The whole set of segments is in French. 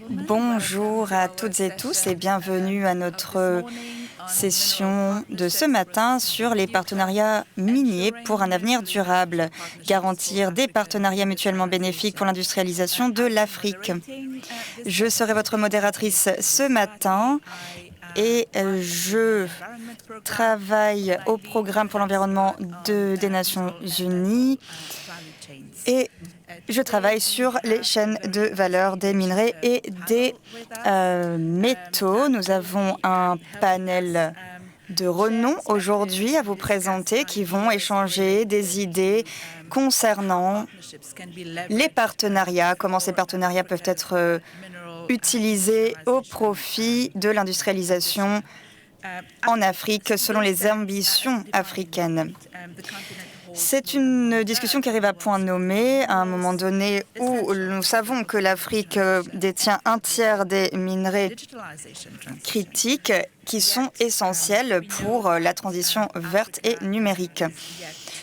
Bonjour à toutes et tous et bienvenue à notre session de ce matin sur les partenariats miniers pour un avenir durable, garantir des partenariats mutuellement bénéfiques pour l'industrialisation de l'Afrique. Je serai votre modératrice ce matin et je travaille au programme pour l'environnement des Nations Unies et je travaille sur les chaînes de valeur des minerais et des métaux. Nous avons un panel de renom aujourd'hui à vous présenter qui vont échanger des idées concernant les partenariats, comment ces partenariats peuvent être utilisés au profit de l'industrialisation en Afrique selon les ambitions africaines. C'est une discussion qui arrive à point nommé, à un moment donné où nous savons que l'Afrique détient un tiers des minerais critiques qui sont essentiels pour la transition verte et numérique.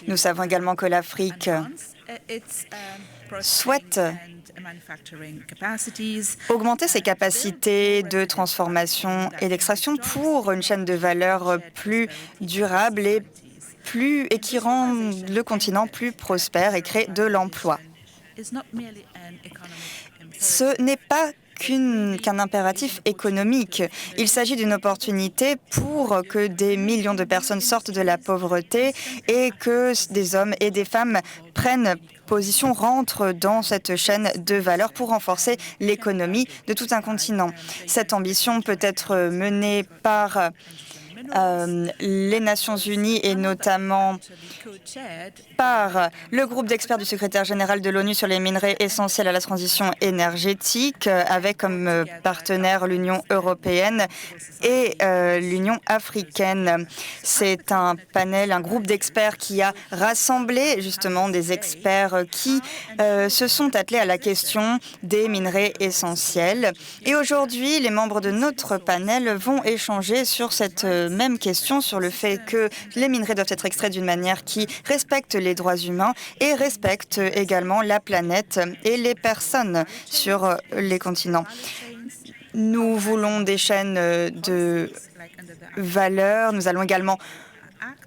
Nous savons également que l'Afrique souhaite augmenter ses capacités de transformation et d'extraction pour une chaîne de valeur plus durable et qui rend le continent plus prospère et crée de l'emploi. Ce n'est pas qu'un impératif économique. Il s'agit d'une opportunité pour que des millions de personnes sortent de la pauvreté et que des hommes et des femmes prennent position, rentrent dans cette chaîne de valeur pour renforcer l'économie de tout un continent. Cette ambition peut être menée par les Nations Unies et notamment par le groupe d'experts du secrétaire général de l'ONU sur les minerais essentiels à la transition énergétique, avec comme partenaire l'Union européenne et l'Union africaine. C'est un panel, un groupe d'experts qui a rassemblé justement des experts qui se sont attelés à la question des minerais essentiels. Et aujourd'hui, les membres de notre panel vont échanger sur cette même question, sur le fait que les minerais doivent être extraits d'une manière qui respecte les droits humains et respecte également la planète et les personnes sur les continents. Nous voulons des chaînes de valeur. Nous allons également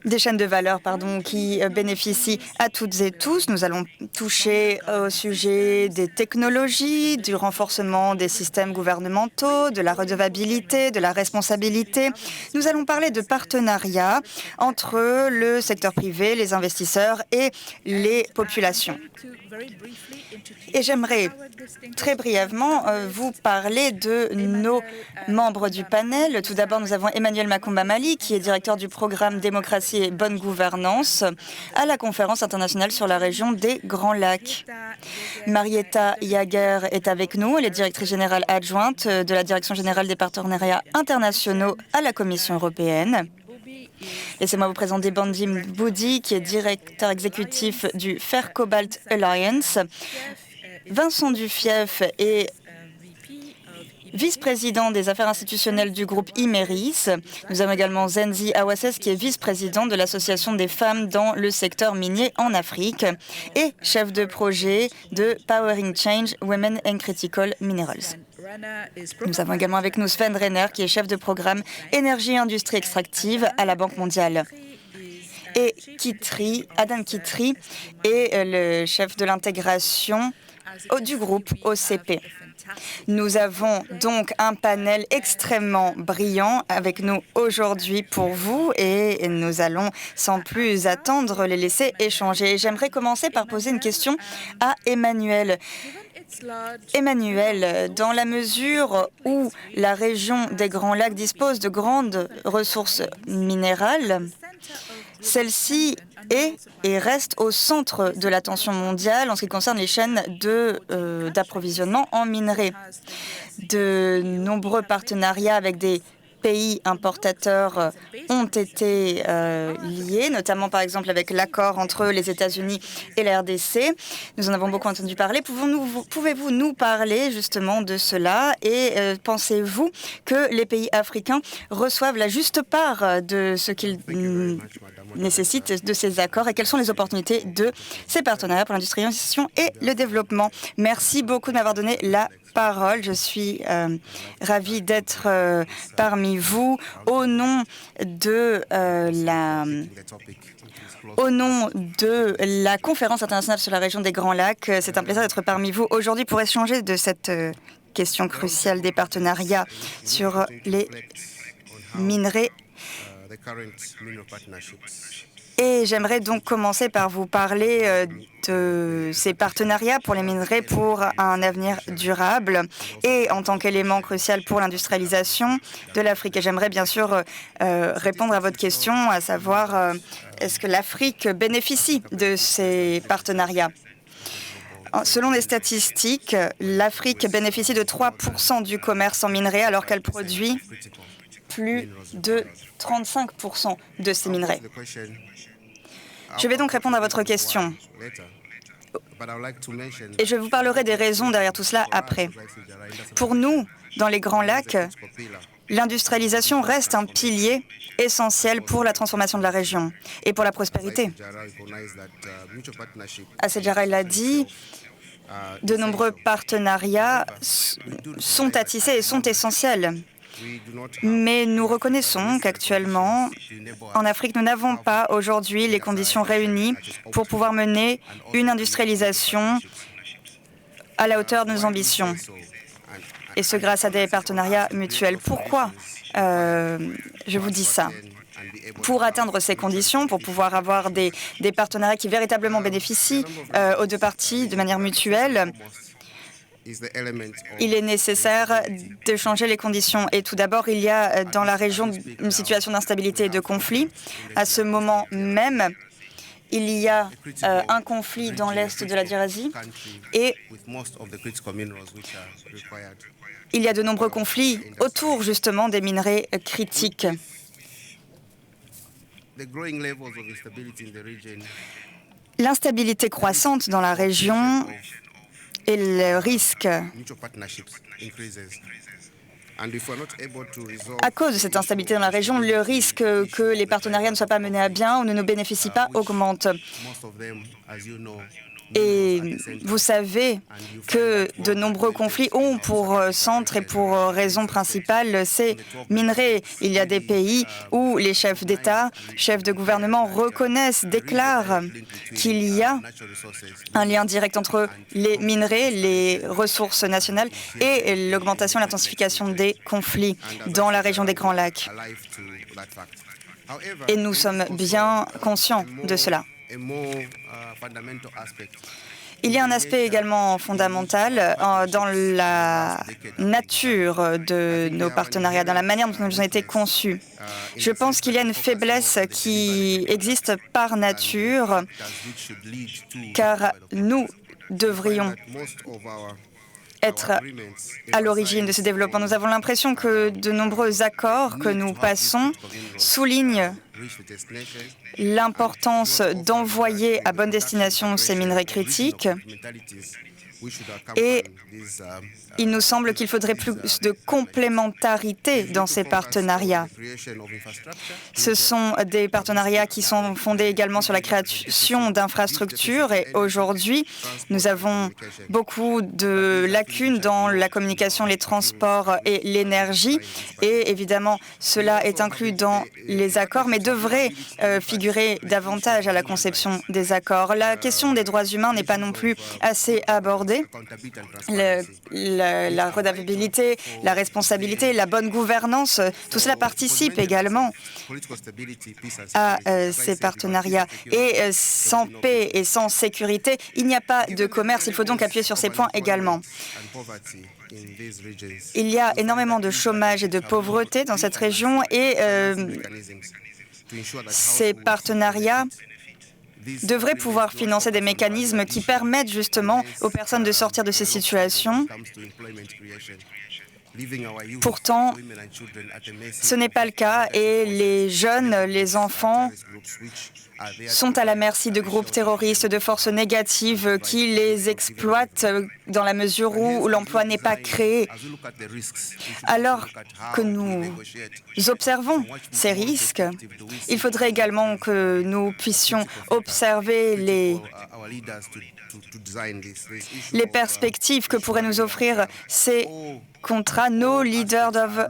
des chaînes de valeur qui bénéficient à toutes et tous. Nous allons toucher au sujet des technologies, du renforcement des systèmes gouvernementaux, de la redevabilité, de la responsabilité. Nous allons parler de partenariats entre le secteur privé, les investisseurs et les populations. Et j'aimerais très brièvement vous parler de nos membres du panel. Tout d'abord, nous avons Emmanuel Makumba Mali, qui est directeur du programme Démocratie et Bonne Gouvernance à la Conférence internationale sur la région des Grands Lacs. Marietta Jager est avec nous. Elle est directrice générale adjointe de la Direction générale des partenariats internationaux à la Commission européenne. Laissez-moi vous présenter Bandim Boudi, qui est directeur exécutif du Fair Cobalt Alliance. Vincent Dufief est vice-président des affaires institutionnelles du groupe Imeris. Nous avons également Zenzi Awasses, qui est vice-président de l'Association des femmes dans le secteur minier en Afrique et chef de projet de Powering Change Women in Critical Minerals. Nous avons également avec nous Sven Renner, qui est chef de programme Énergie et Industrie Extractive à la Banque mondiale. Et Adam Kitri est le chef de l'intégration du groupe OCP. Nous avons donc un panel extrêmement brillant avec nous aujourd'hui pour vous et nous allons sans plus attendre les laisser échanger. J'aimerais commencer par poser une question à Emmanuel. Emmanuel, dans la mesure où la région des Grands Lacs dispose de grandes ressources minérales, celle-ci est et reste au centre de l'attention mondiale en ce qui concerne les chaînes d'approvisionnement en minerais. De nombreux partenariats avec des pays importateurs ont été liés, notamment par exemple avec l'accord entre les États-Unis et la RDC. Nous en avons beaucoup entendu parler. Pouvez-vous nous parler justement de cela et pensez-vous que les pays africains reçoivent la juste part de ce qu'ils nécessitent de ces accords et quelles sont les opportunités de ces partenariats pour l'industrialisation et le développement? Merci beaucoup de m'avoir donné la parole. Je suis ravie d'être parmi vous au nom de la Conférence internationale sur la région des Grands Lacs. C'est un plaisir d'être parmi vous aujourd'hui pour échanger de cette question cruciale des partenariats sur les minerais. Et j'aimerais donc commencer par vous parler de ces partenariats pour les minerais pour un avenir durable et en tant qu'élément crucial pour l'industrialisation de l'Afrique. Et j'aimerais bien sûr répondre à votre question, à savoir est-ce que l'Afrique bénéficie de ces partenariats? Selon les statistiques, l'Afrique bénéficie de 3% du commerce en minerais alors qu'elle produit plus de 35% de ces minerais. Je vais donc répondre à votre question. Et je vous parlerai des raisons derrière tout cela après. Pour nous, dans les Grands Lacs, l'industrialisation reste un pilier essentiel pour la transformation de la région et pour la prospérité. Asset Jara l'a dit, de nombreux partenariats sont à tisser et sont essentiels. Mais nous reconnaissons qu'actuellement, en Afrique, nous n'avons pas aujourd'hui les conditions réunies pour pouvoir mener une industrialisation à la hauteur de nos ambitions. Et ce, grâce à des partenariats mutuels. Pourquoi je vous dis ça? Pour atteindre ces conditions, pour pouvoir avoir des partenariats qui véritablement bénéficient aux deux parties de manière mutuelle, il est nécessaire de changer les conditions. Et tout d'abord, il y a dans la région une situation d'instabilité et de conflit. À ce moment même, il y a un conflit dans l'est de la DRC et il y a de nombreux conflits autour justement des minerais critiques. L'instabilité croissante dans la région et le risque à cause de cette instabilité dans la région, le risque que les partenariats ne soient pas menés à bien ou ne nous bénéficient pas augmente. Et vous savez que de nombreux conflits ont pour centre et pour raison principale ces minerais. Il y a des pays où les chefs d'État, chefs de gouvernement reconnaissent, déclarent qu'il y a un lien direct entre les minerais, les ressources nationales et l'augmentation et l'intensification des conflits dans la région des Grands Lacs. Et nous sommes bien conscients de cela. Il y a un aspect également fondamental dans la nature de nos partenariats, dans la manière dont ils ont été conçus. Je pense qu'il y a une faiblesse qui existe par nature, car nous devrions être à l'origine de ce développement. Nous avons l'impression que de nombreux accords que nous passons soulignent l'importance d'envoyer à bonne destination ces minerais critiques et il nous semble qu'il faudrait plus de complémentarité dans ces partenariats. Ce sont des partenariats qui sont fondés également sur la création d'infrastructures et aujourd'hui, nous avons beaucoup de lacunes dans la communication, les transports et l'énergie et évidemment, cela est inclus dans les accords mais devrait figurer davantage à la conception des accords. La question des droits humains n'est pas non plus assez abordée. La redevabilité, la responsabilité, la bonne gouvernance, tout cela participe également à ces partenariats. Et sans paix et sans sécurité, il n'y a pas de commerce. Il faut donc appuyer sur ces points également. Il y a énormément de chômage et de pauvreté dans cette région et ces partenariats devraient pouvoir financer des mécanismes qui permettent justement aux personnes de sortir de ces situations Pourtant, ce n'est pas le cas et les jeunes, les enfants sont à la merci de groupes terroristes, de forces négatives qui les exploitent dans la mesure où l'emploi n'est pas créé. Alors que nous observons ces risques, il faudrait également que nous puissions observer les perspectives que pourraient nous offrir ces contrats. Nos leaders doivent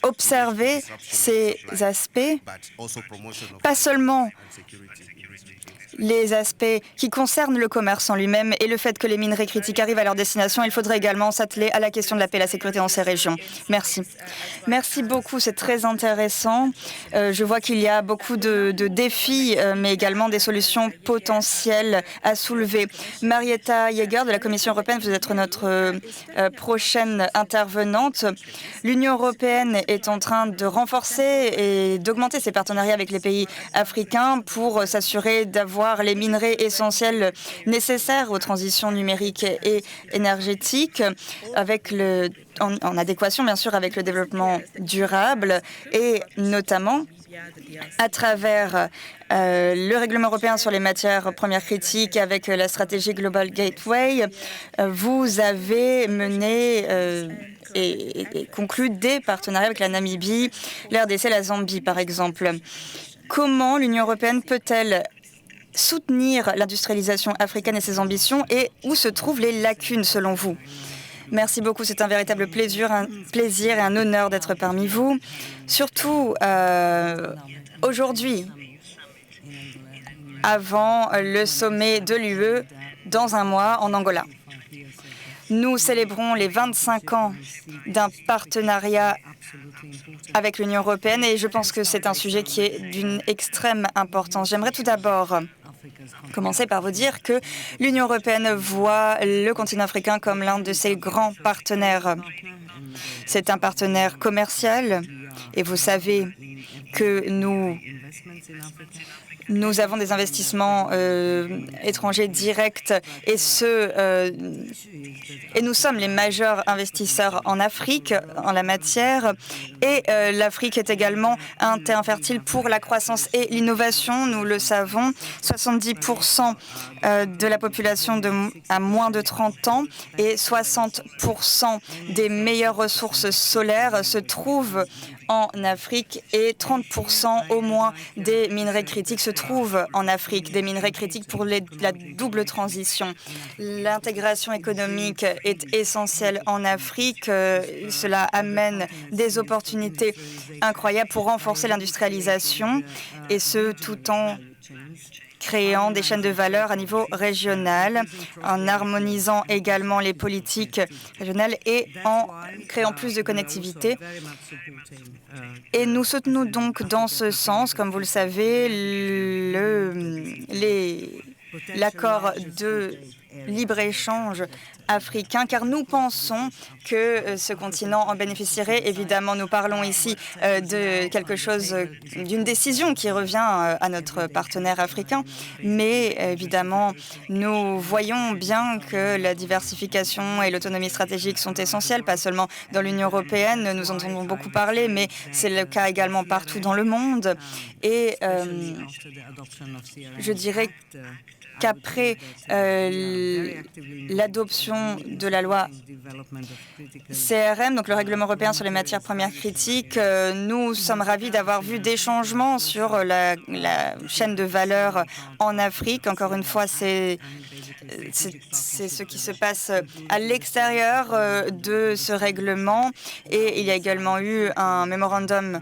observer ces aspects, pas seulement les aspects qui concernent le commerce en lui-même et le fait que les minerais critiques arrivent à leur destination. Il faudrait également s'atteler à la question de la paix et la sécurité dans ces régions. Merci. Merci beaucoup, c'est très intéressant. Je vois qu'il y a beaucoup de défis, mais également des solutions potentielles à soulever. Marietta Yeager de la Commission européenne, vous êtes notre prochaine intervenante. L'Union européenne est en train de renforcer et d'augmenter ses partenariats avec les pays africains pour s'assurer d'avoir les minerais essentiels nécessaires aux transitions numériques et énergétiques, en adéquation bien sûr avec le développement durable et notamment à travers le règlement européen sur les matières premières critiques avec la stratégie Global Gateway. Vous avez mené et conclu des partenariats avec la Namibie, l'RDC, la Zambie par exemple. Comment l'Union européenne peut-elle soutenir l'industrialisation africaine et ses ambitions et où se trouvent les lacunes selon vous? Merci beaucoup, c'est un véritable plaisir et un honneur d'être parmi vous, surtout aujourd'hui, avant le sommet de l'UE dans un mois en Angola. Nous célébrons les 25 ans d'un partenariat avec l'Union européenne et je pense que c'est un sujet qui est d'une extrême importance. J'aimerais tout d'abord commencer par vous dire que l'Union européenne voit le continent africain comme l'un de ses grands partenaires. C'est un partenaire commercial et vous savez que nous avons des investissements étrangers directs et nous sommes les majeurs investisseurs en Afrique en la matière. Et l'Afrique est également un terrain fertile pour la croissance et l'innovation. Nous le savons, 70% de la population a moins de 30 ans et 60% des meilleures ressources solaires se trouvent en Afrique et 30% au moins des minerais critiques se trouvent en Afrique, des minerais critiques pour la double transition. L'intégration économique est essentielle en Afrique. Cela amène des opportunités incroyables pour renforcer l'industrialisation et ce tout en créant des chaînes de valeur à niveau régional, en harmonisant également les politiques régionales et en créant plus de connectivité. Et nous soutenons donc dans ce sens, comme vous le savez, l'accord de libre-échange africain, car nous pensons que ce continent en bénéficierait. Évidemment, nous parlons ici de quelque chose, d'une décision qui revient à notre partenaire africain, mais évidemment, nous voyons bien que la diversification et l'autonomie stratégique sont essentielles, pas seulement dans l'Union européenne, nous en entendons beaucoup parler, mais c'est le cas également partout dans le monde. Et je dirais qu'après l'adoption de la loi CRM, donc le règlement européen sur les matières premières critiques, nous sommes ravis d'avoir vu des changements sur la chaîne de valeur en Afrique. Encore une fois, c'est ce qui se passe à l'extérieur de ce règlement. Et il y a également eu un mémorandum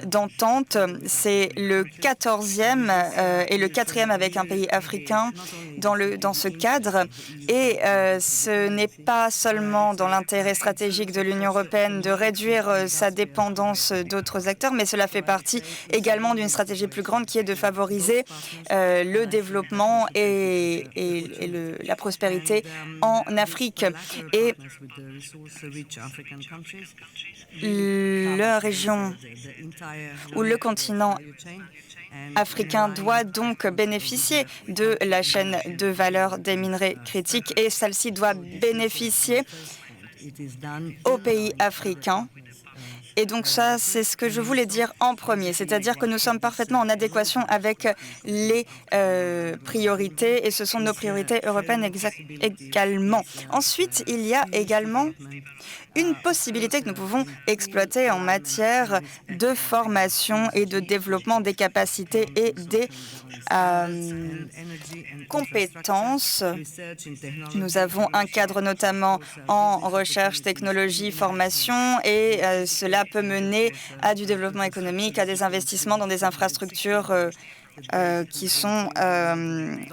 d'entente. C'est le 14e et le 4e avec un pays africain dans ce cadre. Et ce n'est pas seulement dans l'intérêt stratégique de l'Union européenne de réduire sa dépendance d'autres acteurs, mais cela fait partie également d'une stratégie plus grande qui est de favoriser le développement et la prospérité en Afrique. Et la région où le continent africain doit donc bénéficier de la chaîne de valeur des minerais critiques et celle-ci doit bénéficier aux pays africains. Et donc ça, c'est ce que je voulais dire en premier, c'est-à-dire que nous sommes parfaitement en adéquation avec les priorités, et ce sont nos priorités européennes également. Ensuite, il y a également une possibilité que nous pouvons exploiter en matière de formation et de développement des capacités et des compétences. Nous avons un cadre notamment en recherche, technologie, formation, et cela peut mener à du développement économique, à des investissements dans des infrastructures qui sont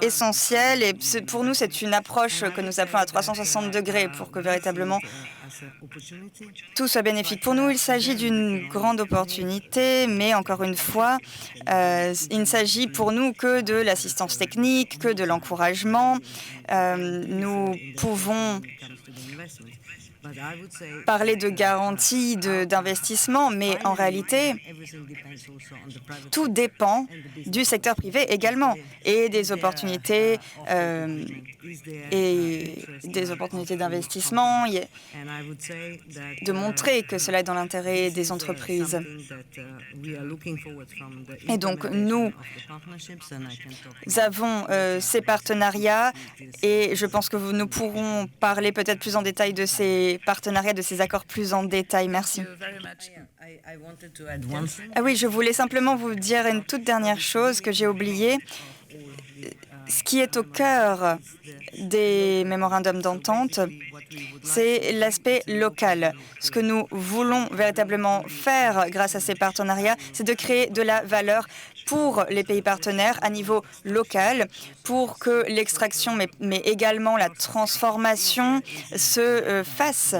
essentielles. Et pour nous, c'est une approche que nous appelons à 360 degrés pour que véritablement tout soit bénéfique. Pour nous, il s'agit d'une grande opportunité, mais encore une fois, il ne s'agit pour nous que de l'assistance technique, que de l'encouragement. Nous pouvons parler de garantie d'investissement, mais en réalité, tout dépend du secteur privé également et des opportunités d'investissement, de montrer que cela est dans l'intérêt des entreprises. Et donc, nous avons ces partenariats, et je pense que nous pourrons parler peut-être plus en détail de ces partenariats, de ces accords plus en détail. Merci. Ah oui, je voulais simplement vous dire une toute dernière chose que j'ai oubliée. Ce qui est au cœur des mémorandums d'entente, c'est l'aspect local. Ce que nous voulons véritablement faire grâce à ces partenariats, c'est de créer de la valeur pour les pays partenaires à niveau local, pour que l'extraction, mais également la transformation se fasse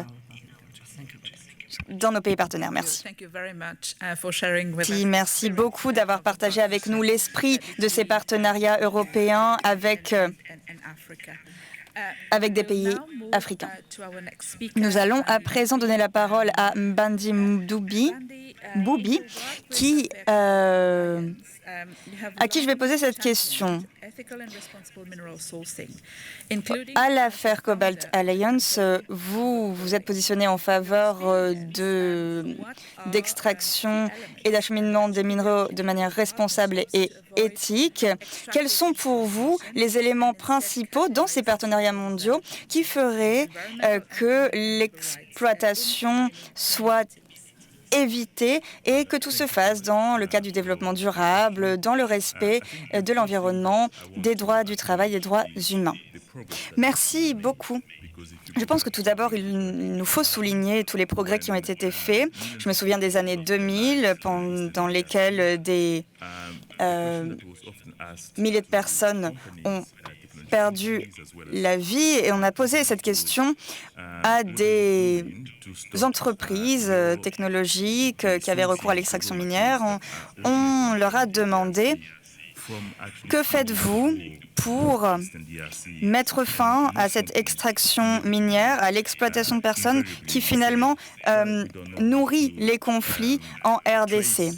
dans nos pays partenaires. Merci. Merci beaucoup d'avoir partagé avec nous l'esprit de ces partenariats européens avec des pays africains. Nous allons à présent donner la parole à Mbandi Boubi, à qui je vais poser cette question. À l'affaire Cobalt Alliance, vous êtes positionné en faveur d'extraction et d'acheminement des minéraux de manière responsable et éthique. Quels sont pour vous les éléments principaux dans ces partenariats mondiaux qui feraient que l'exploitation soit éviter et que tout se fasse dans le cadre du développement durable, dans le respect de l'environnement, des droits du travail, des droits humains? Merci beaucoup. Je pense que tout d'abord, il nous faut souligner tous les progrès qui ont été faits. Je me souviens des années 2000, pendant lesquelles des milliers de personnes ont perdu la vie, et on a posé cette question à des entreprises technologiques qui avaient recours à l'extraction minière. On leur a demandé: que faites-vous pour mettre fin à cette extraction minière, à l'exploitation de personnes qui finalement nourrit les conflits en RDC?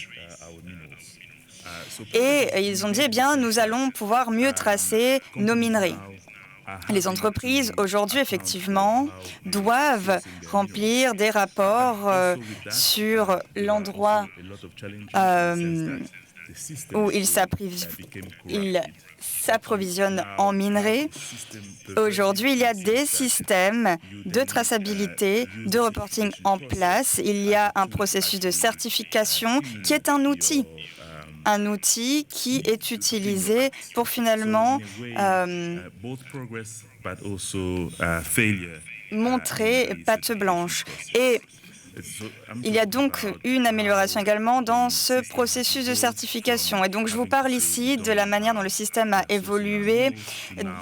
Et ils ont dit, eh bien, nous allons pouvoir mieux tracer nos minerais. Les entreprises, aujourd'hui, effectivement, doivent remplir des rapports sur l'endroit où ils s'approvisionnent en minerais. Aujourd'hui, il y a des systèmes de traçabilité, de reporting en place. Il y a un processus de certification qui est un outil qui est utilisé pour finalement montrer patte blanche. Et il y a donc une amélioration également dans ce processus de certification. Et donc, je vous parle ici de la manière dont le système a évolué,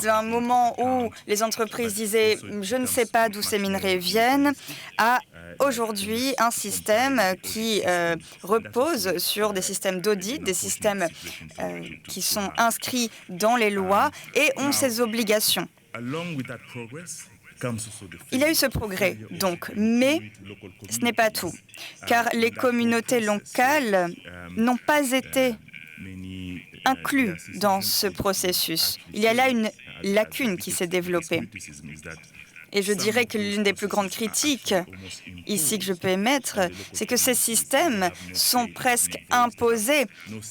d'un moment où les entreprises disaient « je ne sais pas d'où ces minerais viennent » à aujourd'hui un système qui repose sur des systèmes d'audit, des systèmes qui sont inscrits dans les lois et ont ces obligations. Il y a eu ce progrès, donc, mais ce n'est pas tout, car les communautés locales n'ont pas été incluses dans ce processus. Il y a là une lacune qui s'est développée. Et je dirais que l'une des plus grandes critiques ici que je peux émettre, c'est que ces systèmes sont presque imposés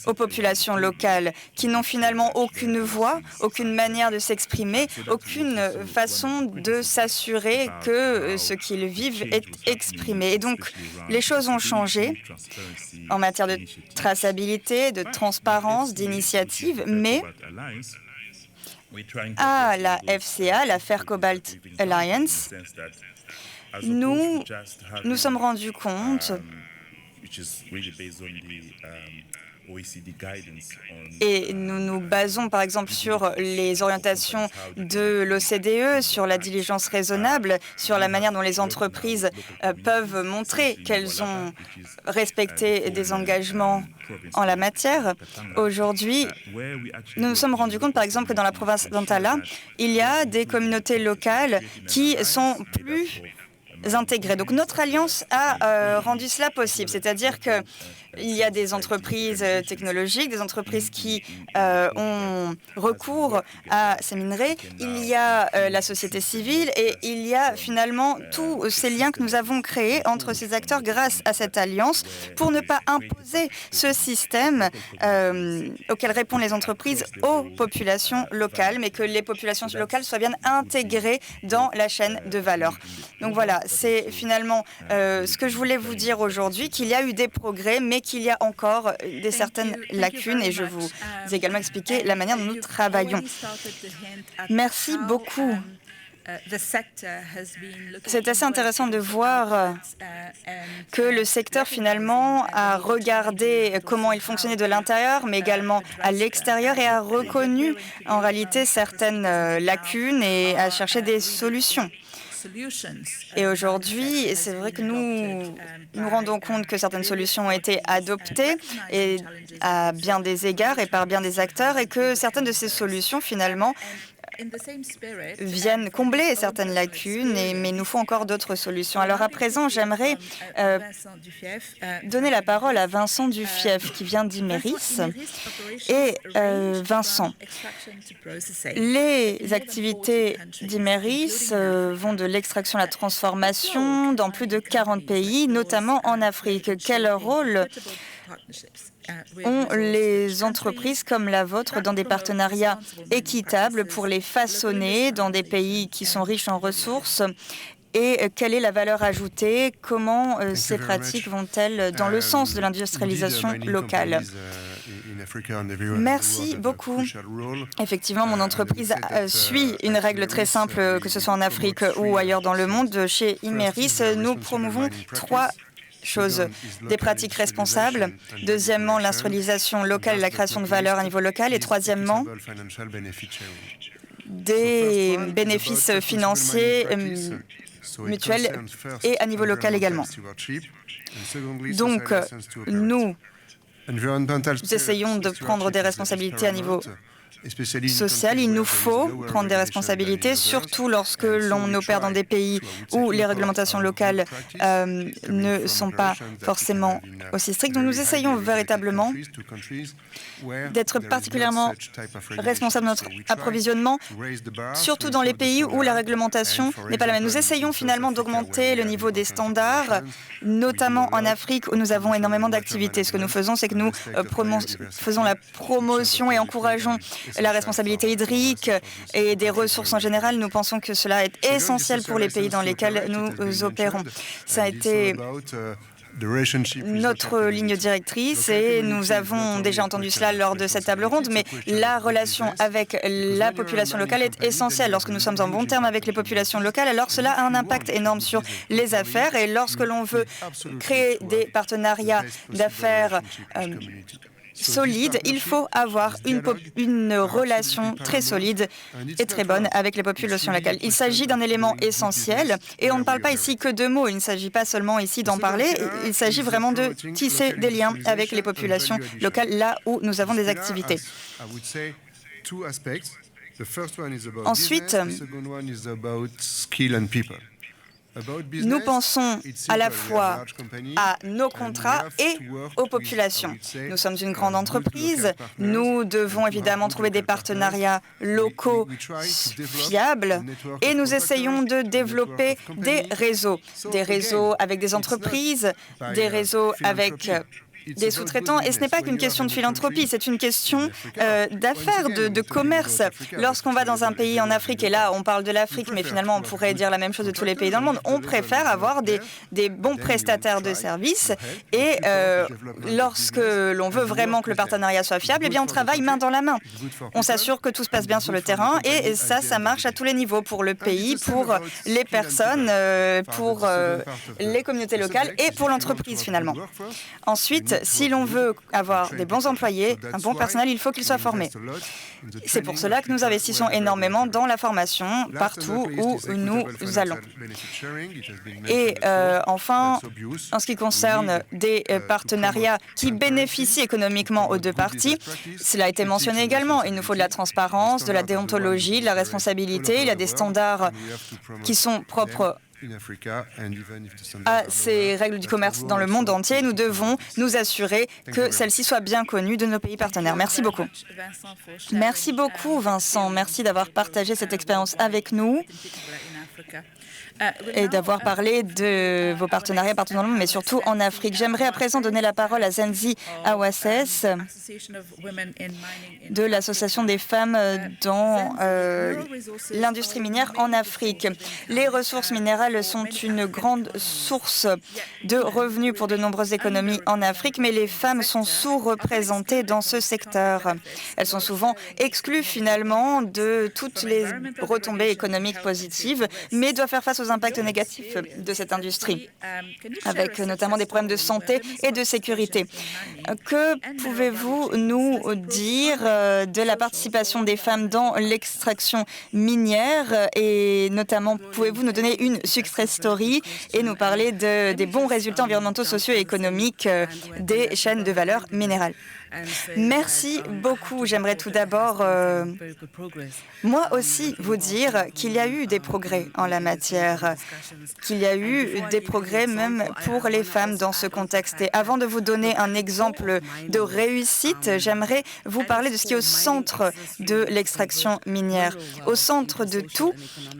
aux populations locales, qui n'ont finalement aucune voix, aucune manière de s'exprimer, aucune façon de s'assurer que ce qu'ils vivent est exprimé. Et donc, les choses ont changé en matière de traçabilité, de transparence, d'initiative, mais à la FCA, la Fair Cobalt Alliance, nous nous sommes rendus compte, et nous nous basons par exemple sur les orientations de l'OCDE, sur la diligence raisonnable, sur la manière dont les entreprises peuvent montrer qu'elles ont respecté des engagements en la matière. Aujourd'hui, nous nous sommes rendus compte par exemple que dans la province d'Antala, il y a des communautés locales qui sont plus intégrées. Donc notre alliance a rendu cela possible, c'est-à-dire que il y a des entreprises technologiques, des entreprises qui ont recours à ces minerais, il y a la société civile et il y a finalement tous ces liens que nous avons créés entre ces acteurs grâce à cette alliance pour ne pas imposer ce système auquel répondent les entreprises aux populations locales, mais que les populations locales soient bien intégrées dans la chaîne de valeur. Donc voilà, c'est finalement ce que je voulais vous dire aujourd'hui, qu'il y a eu des progrès, mais qu'il y a encore certaines lacunes et je vous ai également expliqué la manière dont nous travaillons. Merci beaucoup. C'est assez intéressant de voir que le secteur finalement a regardé comment il fonctionnait de l'intérieur, mais également à l'extérieur et a reconnu en réalité certaines lacunes et a cherché des solutions. Et aujourd'hui, c'est vrai que nous nous rendons compte que certaines solutions ont été adoptées et à bien des égards et par bien des acteurs et que certaines de ces solutions, finalement, viennent combler certaines lacunes, mais il nous faut encore d'autres solutions. Alors à présent, j'aimerais donner la parole à Vincent Dufief, qui vient d'Imeris. Et Vincent, les activités d'Imeris vont de l'extraction à la transformation dans plus de 40 pays, notamment en Afrique. Quel rôle ont les entreprises comme la vôtre dans des partenariats équitables pour les façonner dans des pays qui sont riches en ressources? Et quelle est la valeur ajoutée? Comment ces pratiques vont-elles dans le sens de l'industrialisation locale? Merci beaucoup. Effectivement, mon entreprise suit une règle très simple, que ce soit en Afrique ou ailleurs dans le monde. Chez Imeris, nous promouvons 3 choses: des pratiques responsables, deuxièmement, l'industrialisation locale et la création de valeur à niveau local, et troisièmement, des bénéfices financiers mutuels et à niveau local également. Donc, nous essayons de prendre des responsabilités à niveau social. Il nous faut prendre des responsabilités, surtout lorsque l'on opère dans des pays où les réglementations locales ne sont pas forcément aussi strictes. Donc nous essayons véritablement d'être particulièrement responsables de notre approvisionnement, surtout dans les pays où la réglementation n'est pas la même. Nous essayons finalement d'augmenter le niveau des standards, notamment en Afrique où nous avons énormément d'activités. Ce que nous faisons, c'est que nous faisons la promotion et encourageons la responsabilité hydrique et des ressources en général. Nous pensons que cela est essentiel pour les pays dans lesquels nous opérons. Ça a été notre ligne directrice et nous avons déjà entendu cela lors de cette table ronde, mais la relation avec la population locale est essentielle. Lorsque nous sommes en bon terme avec les populations locales, alors cela a un impact énorme sur les affaires, et lorsque l'on veut créer des partenariats d'affaires solide, il faut avoir une relation très solide et très bonne avec les populations locales. Il s'agit d'un élément essentiel et on ne parle pas ici que de mots. Il ne s'agit pas seulement ici d'en parler, il s'agit vraiment de tisser des liens avec les populations locales là où nous avons des activités. Ensuite, Nous pensons à la fois à nos contrats et aux populations. Nous sommes une grande entreprise. Nous devons évidemment trouver des partenariats locaux fiables et nous essayons de développer des réseaux avec des entreprises, des réseaux avec des sous-traitants. Et ce n'est pas qu'une question de philanthropie, c'est une question d'affaires, de commerce. Lorsqu'on va dans un pays en Afrique, et là on parle de l'Afrique, mais finalement on pourrait dire la même chose de tous les pays dans le monde, on préfère avoir des bons prestataires de services. Et lorsque l'on veut vraiment que le partenariat soit fiable, eh bien on travaille main dans la main. On s'assure que tout se passe bien sur le terrain et ça marche à tous les niveaux, pour le pays, pour les personnes, pour les communautés locales et pour l'entreprise finalement. Ensuite, si l'on veut avoir des bons employés, un bon personnel, il faut qu'il soit formé. C'est pour cela que nous investissons énormément dans la formation partout où nous allons. Et enfin, en ce qui concerne des partenariats qui bénéficient économiquement aux deux parties, cela a été mentionné également. Il nous faut de la transparence, de la déontologie, de la responsabilité. Il y a des standards qui sont propres à ces règles du commerce dans le monde entier. Nous devons nous assurer que celles-ci soient bien connues de nos pays partenaires. Merci beaucoup. Merci beaucoup, Vincent. Merci d'avoir partagé cette expérience avec nous et d'avoir parlé de vos partenariats partout dans le monde, mais surtout en Afrique. J'aimerais à présent donner la parole à Zenzi Awasses de l'Association des femmes dans l'industrie minière en Afrique. Les ressources minérales sont une grande source de revenus pour de nombreuses économies en Afrique, mais les femmes sont sous-représentées dans ce secteur. Elles sont souvent exclues finalement de toutes les retombées économiques positives, mais doivent faire face aux impacts négatifs de cette industrie, avec notamment des problèmes de santé et de sécurité. Que pouvez-vous nous dire de la participation des femmes dans l'extraction minière et notamment pouvez-vous nous donner une success story et nous parler des bons résultats environnementaux, sociaux et économiques des chaînes de valeur minérale? Merci beaucoup. J'aimerais tout d'abord, moi aussi, vous dire qu'il y a eu des progrès en la matière, qu'il y a eu des progrès même pour les femmes dans ce contexte. Et avant de vous donner un exemple de réussite, j'aimerais vous parler de ce qui est au centre de l'extraction minière. Au centre de tout,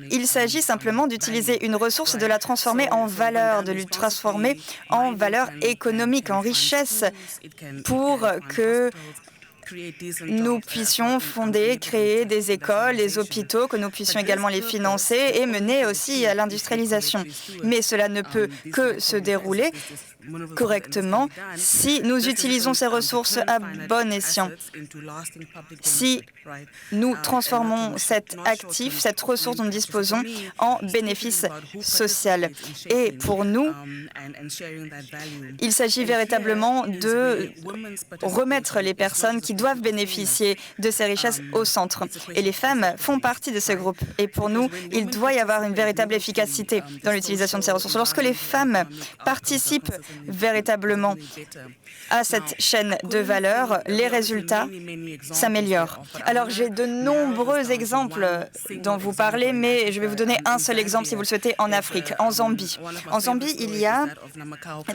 il s'agit simplement d'utiliser une ressource et de la transformer en valeur, de la transformer en valeur économique, en richesse, pour que nous puissions fonder, créer des écoles, des hôpitaux, que nous puissions également les financer et mener aussi à l'industrialisation. Mais cela ne peut que se dérouler correctement si nous utilisons ces ressources à bon escient. Si nous transformons cet actif, cette ressource dont nous disposons, en bénéfice social. Et pour nous, il s'agit véritablement de remettre les personnes qui doivent bénéficier de ces richesses au centre. Et les femmes font partie de ce groupe. Et pour nous, il doit y avoir une véritable efficacité dans l'utilisation de ces ressources. Lorsque les femmes participent véritablement à cette chaîne de valeur, les résultats s'améliorent. Alors, j'ai de nombreux exemples dont vous parlez, mais je vais vous donner un seul exemple, si vous le souhaitez, en Afrique, en Zambie. En Zambie, il y a,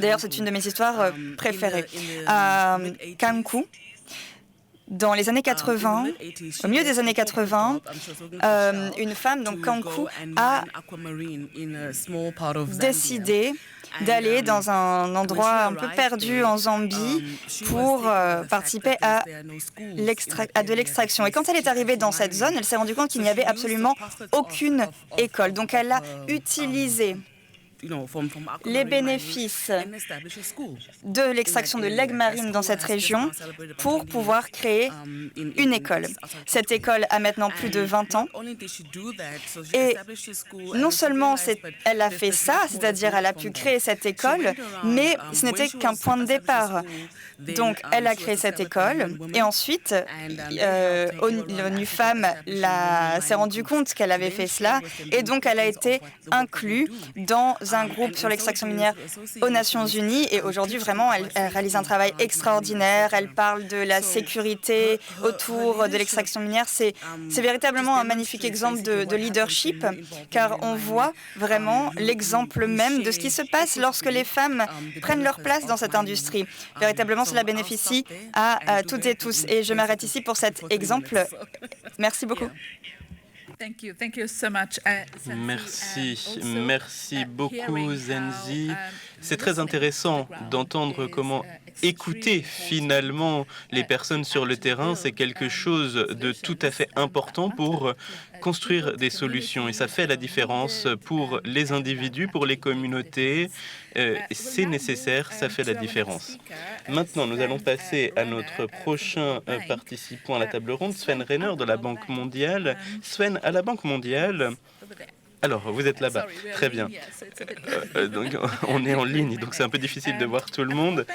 d'ailleurs, c'est une de mes histoires préférées, à Kankou. Dans les années 80, au milieu des années 80, une femme, donc Kankou, a décidé d'aller dans un endroit un peu perdu en Zambie pour participer à de l'extraction. Et quand elle est arrivée dans cette zone, elle s'est rendue compte qu'il n'y avait absolument aucune école. Donc elle a utilisé les bénéfices de l'extraction de l'aigle marine dans cette région pour pouvoir créer une école. Cette école a maintenant plus de 20 ans et non seulement elle a fait ça, c'est-à-dire elle a pu créer cette école, mais ce n'était qu'un point de départ. Donc elle a créé cette école et ensuite l'ONU Femmes s'est rendu compte qu'elle avait fait cela et donc elle a été inclue dans un groupe sur l'extraction minière aux Nations Unies et aujourd'hui, vraiment, elle réalise un travail extraordinaire. Elle parle de la sécurité autour de l'extraction minière. C'est véritablement un magnifique exemple de leadership car on voit vraiment l'exemple même de ce qui se passe lorsque les femmes prennent leur place dans cette industrie. Véritablement, cela bénéficie à toutes et tous. Et je m'arrête ici pour cet exemple. Merci beaucoup. Merci beaucoup, Zenzi. C'est très intéressant d'entendre comment écouter finalement les personnes sur le terrain. C'est quelque chose de tout à fait important pour construire des solutions et ça fait la différence pour les individus, pour les communautés. C'est nécessaire, ça fait la différence. Maintenant, nous allons passer à notre prochain participant à la table ronde, Sven Rainer de la Banque mondiale. Sven, à la Banque mondiale. Alors, vous êtes là-bas. Très bien. Donc, on est en ligne, donc c'est un peu difficile de voir tout le monde.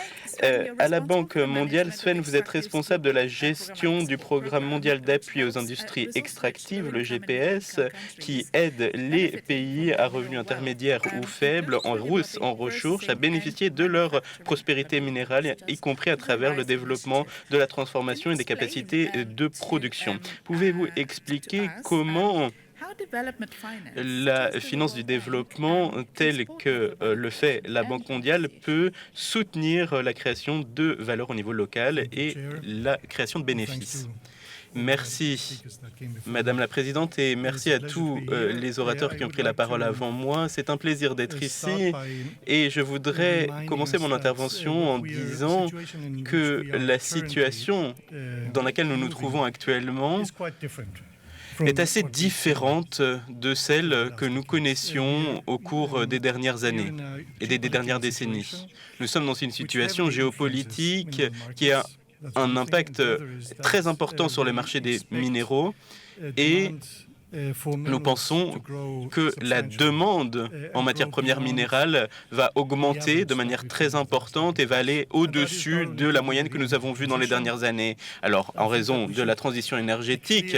À la Banque mondiale, Sven, vous êtes responsable de la gestion du programme mondial d'appui aux industries extractives, le GPS, qui aide les pays à revenus intermédiaires ou faibles, en ressources, à bénéficier de leur prospérité minérale, y compris à travers le développement de la transformation et des capacités de production. Pouvez-vous expliquer comment la finance du développement, telle que le fait la Banque mondiale, peut soutenir la création de valeur au niveau local et la création de bénéfices? Merci, Madame la Présidente, et merci à tous les orateurs qui ont pris la parole avant moi. C'est un plaisir d'être ici et je voudrais commencer mon intervention en disant que la situation dans laquelle nous nous trouvons actuellement est assez différente de celle que nous connaissions au cours des dernières années et des dernières décennies. Nous sommes dans une situation géopolitique qui a un impact très important sur le marché des minéraux et nous pensons que la demande en matières premières minérales va augmenter de manière très importante et va aller au-dessus de la moyenne que nous avons vue dans les dernières années. Alors, en raison de la transition énergétique,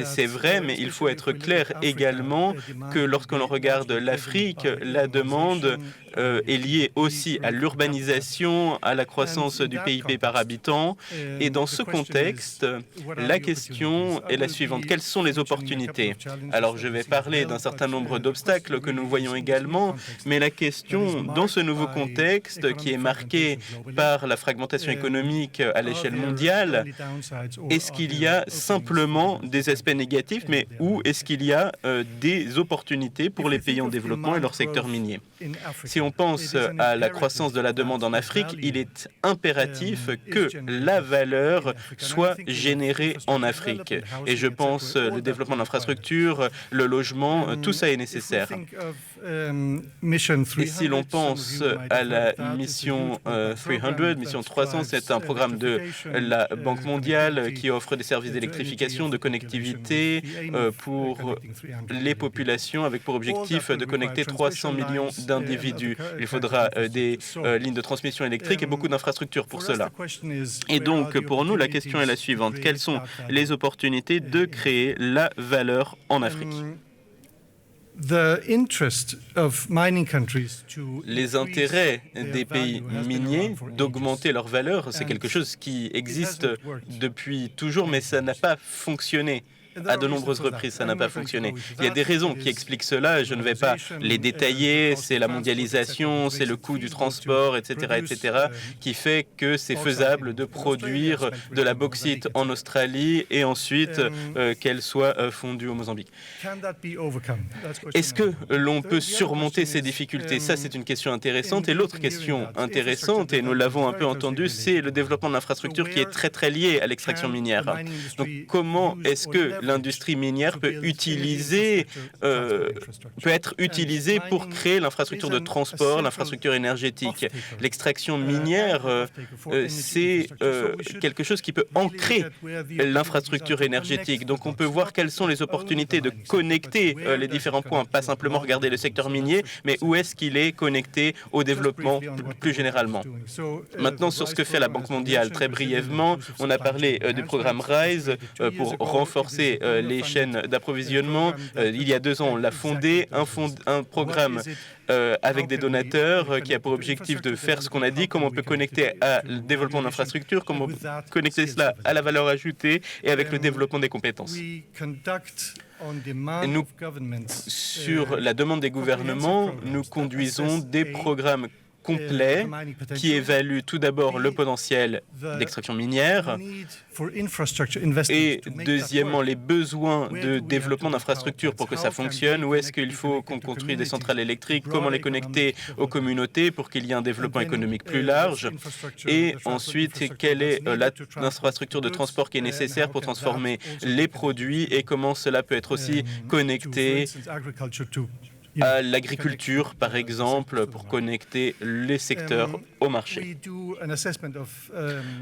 c'est vrai, mais il faut être clair également que lorsque l'on regarde l'Afrique, la demande est liée aussi à l'urbanisation, à la croissance du PIB par habitant. Et dans ce contexte, la question est la suivante. Quelles sont les opportunités? Alors, je vais parler d'un certain nombre d'obstacles que nous voyons également, mais la question, dans ce nouveau contexte qui est marqué par la fragmentation économique à l'échelle mondiale, est-ce qu'il y a simplement des aspects négatifs, mais où est-ce qu'il y a des opportunités pour les pays en développement et leur secteur minier? Si on pense à la croissance de la demande en Afrique, il est impératif que la valeur soit générée en Afrique. Et je pense le développement de l'infrastructure, le logement, tout ça est nécessaire. Et si l'on pense à la mission 300, mission 300, c'est un programme de la Banque mondiale qui offre des services d'électrification, de connectivité pour les populations avec pour objectif de connecter 300 millions d'individus. Il faudra des lignes de transmission électrique et beaucoup d'infrastructures pour cela. Et donc, pour nous, la question est la suivante. Quelles sont les opportunités de créer la valeur en Afrique? Les intérêts des pays miniers d'augmenter leur valeur, c'est quelque chose qui existe depuis toujours, mais ça n'a pas fonctionné. À de nombreuses reprises, ça n'a pas fonctionné. Il y a des raisons qui expliquent cela, je ne vais pas les détailler, c'est la mondialisation, c'est le coût du transport, etc., qui fait que c'est faisable de produire de la bauxite en Australie et ensuite qu'elle soit fondue au Mozambique. Est-ce que l'on peut surmonter ces difficultés? Ça, c'est une question intéressante. Et l'autre question intéressante, et nous l'avons un peu entendu, c'est le développement de l'infrastructure qui est très lié à l'extraction minière. Donc, comment est-ce que l'industrie minière peut être utilisée pour créer l'infrastructure de transport, l'infrastructure énergétique? L'extraction minière, c'est quelque chose qui peut ancrer l'infrastructure énergétique. Donc on peut voir quelles sont les opportunités de connecter les différents points, pas simplement regarder le secteur minier, mais où est-ce qu'il est connecté au développement plus généralement. Maintenant, sur ce que fait la Banque mondiale, très brièvement, on a parlé du programme RISE pour renforcer renforcer les chaînes d'approvisionnement. Il y a 2 ans, on l'a fondé, un programme avec des donateurs qui a pour objectif de faire ce qu'on a dit, comment on peut connecter à le développement d'infrastructures, comment on peut connecter cela à la valeur ajoutée et avec le développement des compétences. Nous, sur la demande des gouvernements, nous conduisons des programmes complets qui évalue tout d'abord le potentiel d'extraction minière et deuxièmement les besoins de développement d'infrastructures pour que ça fonctionne, où est-ce qu'il faut qu'on construise des centrales électriques, comment les connecter aux communautés pour qu'il y ait un développement économique plus large et ensuite quelle est l'infrastructure de transport qui est nécessaire pour transformer les produits et comment cela peut être aussi connecté à l'agriculture, par exemple, pour connecter les secteurs au marché.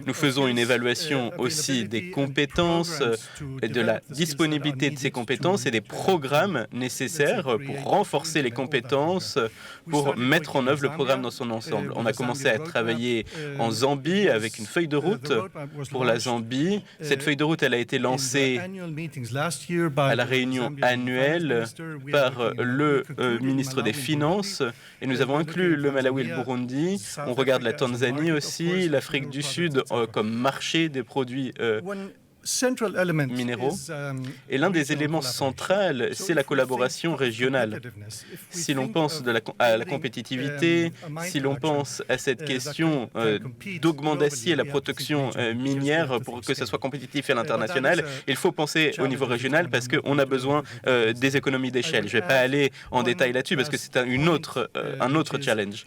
Nous faisons une évaluation aussi des compétences, de la disponibilité de ces compétences et des programmes nécessaires pour renforcer les compétences, pour mettre en œuvre le programme dans son ensemble. On a commencé à travailler en Zambie avec une feuille de route pour la Zambie. Cette feuille de route, elle a été lancée à la réunion annuelle par le ministre des Finances et nous avons inclus le Malawi et le Burundi. On regarde la Tanzanie aussi, l'Afrique du Sud comme marché des produits minéraux. Et l'un des éléments centraux, c'est la collaboration régionale. Si l'on pense à la compétitivité, si l'on pense à cette question d'augmenter la production minière pour que ça soit compétitif à l'international, il faut penser au niveau régional parce qu'on a besoin des économies d'échelle. Je ne vais pas aller en détail là-dessus parce que c'est un autre challenge.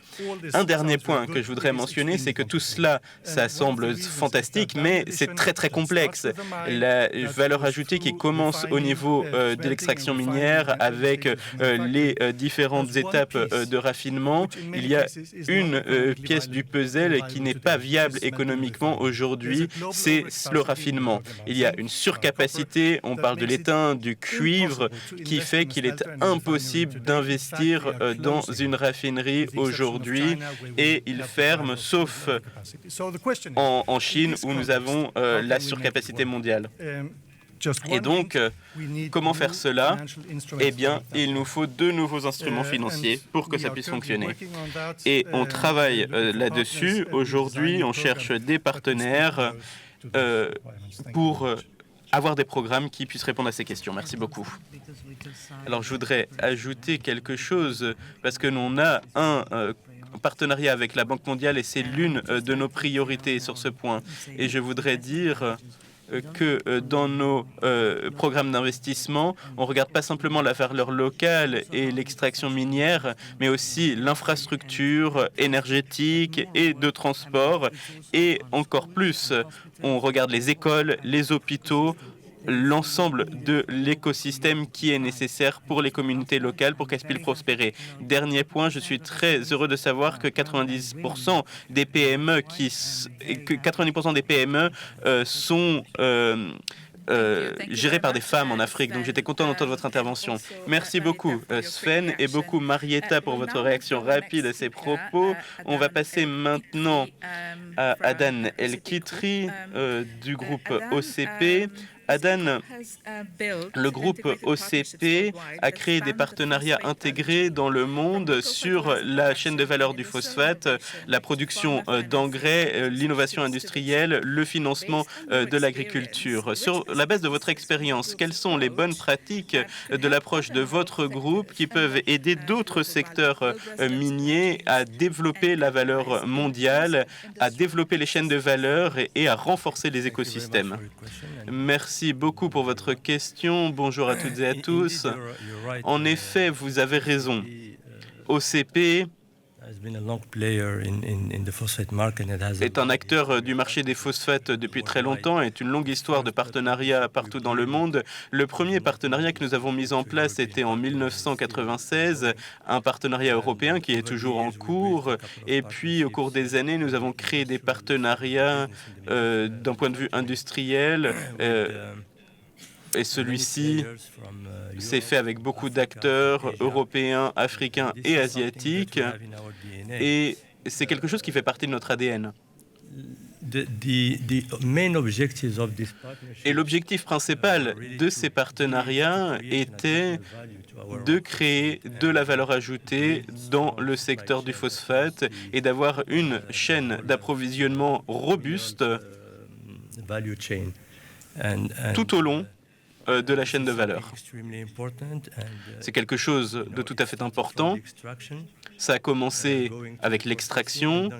Un dernier point que je voudrais mentionner, c'est que tout cela, ça semble fantastique, mais c'est très très complexe. La valeur ajoutée qui commence au niveau de l'extraction minière avec les différentes étapes de raffinement. Il y a une pièce du puzzle qui n'est pas viable économiquement aujourd'hui, c'est le raffinement. Il y a une surcapacité, on parle de l'étain, du cuivre, qui fait qu'il est impossible d'investir dans une raffinerie aujourd'hui et il ferme, sauf en Chine où nous avons la surcapacité mondiale. Et donc, comment faire cela? Eh bien, il nous faut 2 nouveaux instruments financiers pour que ça puisse fonctionner. Et on travaille là-dessus. Aujourd'hui, on cherche des partenaires pour avoir des programmes qui puissent répondre à ces questions. Merci beaucoup. Alors, je voudrais ajouter quelque chose parce que l'on a un partenariat avec la Banque mondiale et c'est l'une de nos priorités sur ce point. Et je voudrais dire que dans nos programmes d'investissement, on ne regarde pas simplement la valeur locale et l'extraction minière, mais aussi l'infrastructure énergétique et de transport. Et encore plus, on regarde les écoles, les hôpitaux, l'ensemble de l'écosystème qui est nécessaire pour les communautés locales pour qu'elles puissent prospérer. Dernier point, je suis très heureux de savoir que 90% des PME sont gérées par des femmes en Afrique. Donc j'étais content d'entendre votre intervention. Merci beaucoup Sven et beaucoup Marietta pour votre réaction rapide à ces propos. On va passer maintenant à Adan El-Kitri du groupe OCP. Adan, le groupe OCP a créé des partenariats intégrés dans le monde sur la chaîne de valeur du phosphate, la production d'engrais, l'innovation industrielle, le financement de l'agriculture. Sur la base de votre expérience, quelles sont les bonnes pratiques de l'approche de votre groupe qui peuvent aider d'autres secteurs miniers à développer la valeur mondiale, à développer les chaînes de valeur et à renforcer les écosystèmes? Merci beaucoup pour votre question. Bonjour à toutes et à tous. En effet, vous avez raison. OCP est un acteur du marché des phosphates depuis très longtemps et est une longue histoire de partenariats partout dans le monde. Le premier partenariat que nous avons mis en place était en 1996, un partenariat européen qui est toujours en cours. Et puis, au cours des années, nous avons créé des partenariats d'un point de vue industriel. Et celui-ci s'est fait avec beaucoup d'acteurs européens, africains et asiatiques. Et c'est quelque chose qui fait partie de notre ADN. Et l'objectif principal de ces partenariats était de créer de la valeur ajoutée dans le secteur du phosphate et d'avoir une chaîne d'approvisionnement robuste tout au long de la chaîne de valeur. C'est quelque chose de tout à fait important. Ça a commencé avec l'extraction,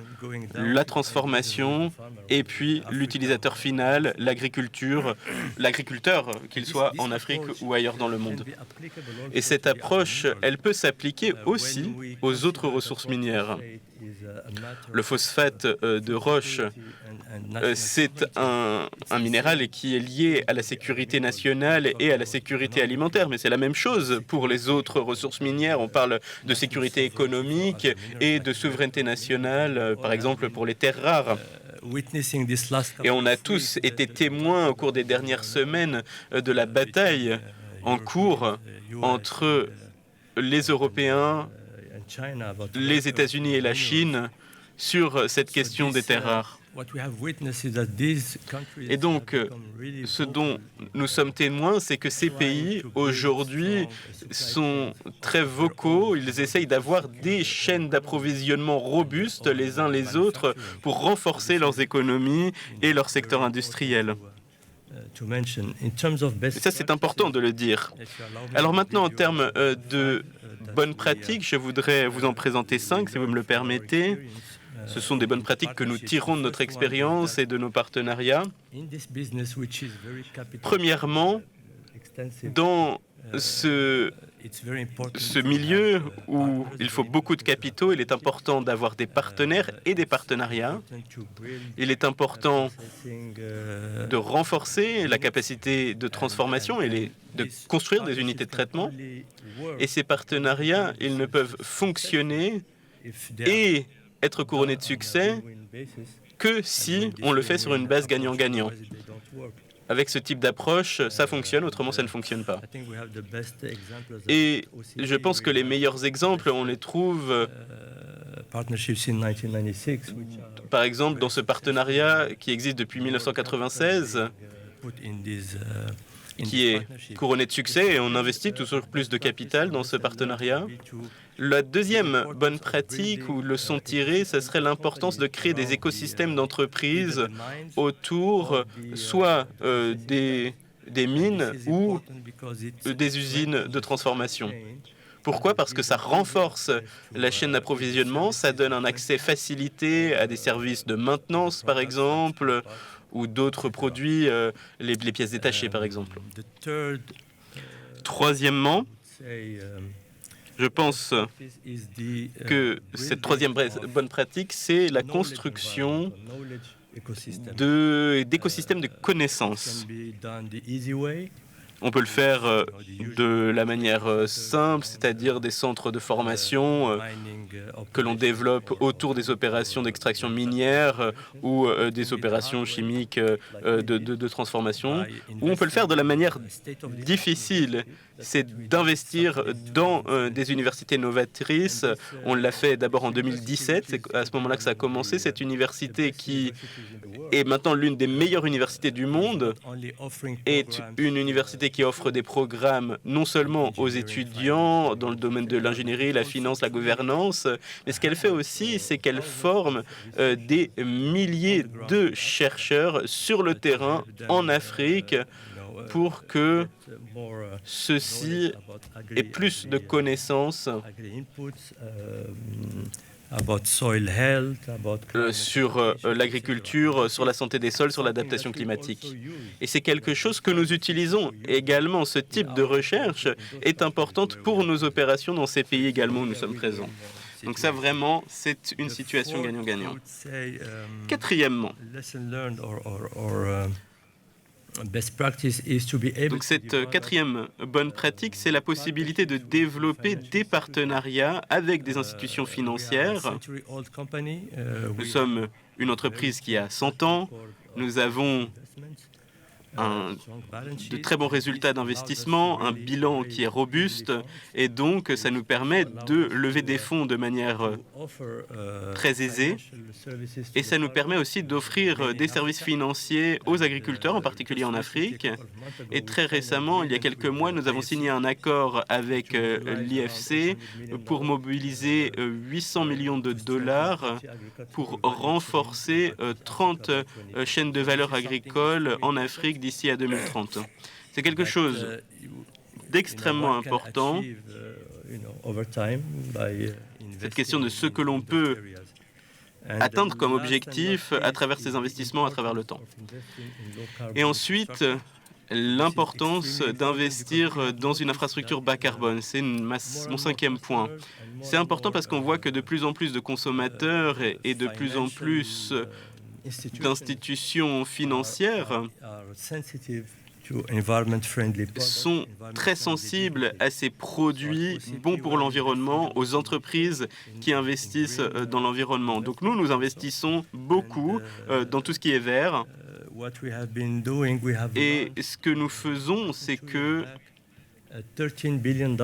la transformation et puis l'utilisateur final, l'agriculteur, qu'il soit en Afrique ou ailleurs dans le monde. Et cette approche, elle peut s'appliquer aussi aux autres ressources minières. Le phosphate de roche, c'est un minéral qui est lié à la sécurité nationale et à la sécurité alimentaire, mais c'est la même chose pour les autres ressources minières. On parle de sécurité économique et de souveraineté nationale, par exemple pour les terres rares. Et on a tous été témoins au cours des dernières semaines de la bataille en cours entre les Européens, les États-Unis et la Chine sur cette question des terres rares. Et donc, ce dont nous sommes témoins, c'est que ces pays, aujourd'hui, sont très vocaux. Ils essayent d'avoir des chaînes d'approvisionnement robustes les uns les autres pour renforcer leurs économies et leur secteur industriel. Et ça, c'est important de le dire. Alors maintenant, en termes de bonnes pratiques, je voudrais vous en présenter 5, si vous me le permettez. Ce sont des bonnes pratiques que nous tirons de notre expérience et de nos partenariats. Premièrement, dans ce milieu où il faut beaucoup de capitaux, il est important d'avoir des partenaires et des partenariats. Il est important de renforcer la capacité de transformation et de construire des unités de traitement. Et ces partenariats, ils ne peuvent fonctionner et être couronné de succès que si on le fait sur une base gagnant-gagnant. Avec ce type d'approche, ça fonctionne, autrement ça ne fonctionne pas. Et je pense que les meilleurs exemples, on les trouve, par exemple, dans ce partenariat qui existe depuis 1996, qui est couronné de succès, et on investit toujours plus de capital dans ce partenariat. La deuxième bonne pratique ou leçon tirée, ce serait l'importance de créer des écosystèmes d'entreprises autour soit des mines ou des usines de transformation. Pourquoi? Parce que ça renforce la chaîne d'approvisionnement, ça donne un accès facilité à des services de maintenance, par exemple, ou d'autres produits, les pièces détachées, par exemple. Troisièmement, je pense que cette troisième bonne pratique, c'est la construction d'écosystèmes de connaissances. On peut le faire de la manière simple, c'est-à-dire des centres de formation que l'on développe autour des opérations d'extraction minière ou des opérations chimiques de transformation. Ou on peut le faire de la manière difficile, c'est d'investir dans des universités novatrices. On l'a fait d'abord en 2017, c'est à ce moment-là que ça a commencé. Cette université qui est maintenant l'une des meilleures universités du monde est une université qui offre des programmes non seulement aux étudiants dans le domaine de l'ingénierie, la finance, la gouvernance, mais ce qu'elle fait aussi, c'est qu'elle forme des milliers de chercheurs sur le terrain en Afrique pour que ceux-ci aient plus de connaissances sur l'agriculture, sur la santé des sols, sur l'adaptation climatique. Et c'est quelque chose que nous utilisons également. Ce type de recherche est importante pour nos opérations dans ces pays également où nous sommes présents. Donc ça, vraiment, c'est une situation gagnant-gagnant. Quatrièmement, donc cette quatrième bonne pratique, c'est la possibilité de développer des partenariats avec des institutions financières. Nous sommes une entreprise qui a 100 ans. Nous avons de très bons résultats d'investissement, un bilan qui est robuste, et donc ça nous permet de lever des fonds de manière très aisée, et ça nous permet aussi d'offrir des services financiers aux agriculteurs, en particulier en Afrique. Et très récemment, il y a quelques mois, nous avons signé un accord avec l'IFC pour mobiliser 800 millions de dollars pour renforcer 30 chaînes de valeur agricole en Afrique d'ici à 2030. C'est quelque chose d'extrêmement important, cette question de ce que l'on peut atteindre comme objectif à travers ces investissements, à travers le temps. Et ensuite, l'importance d'investir dans une infrastructure bas carbone. C'est mon cinquième point. C'est important parce qu'on voit que de plus en plus de consommateurs et de plus en plus d'institutions financières sont très sensibles à ces produits bons pour l'environnement, aux entreprises qui investissent dans l'environnement. Donc nous investissons beaucoup dans tout ce qui est vert. Et ce que nous faisons, c'est que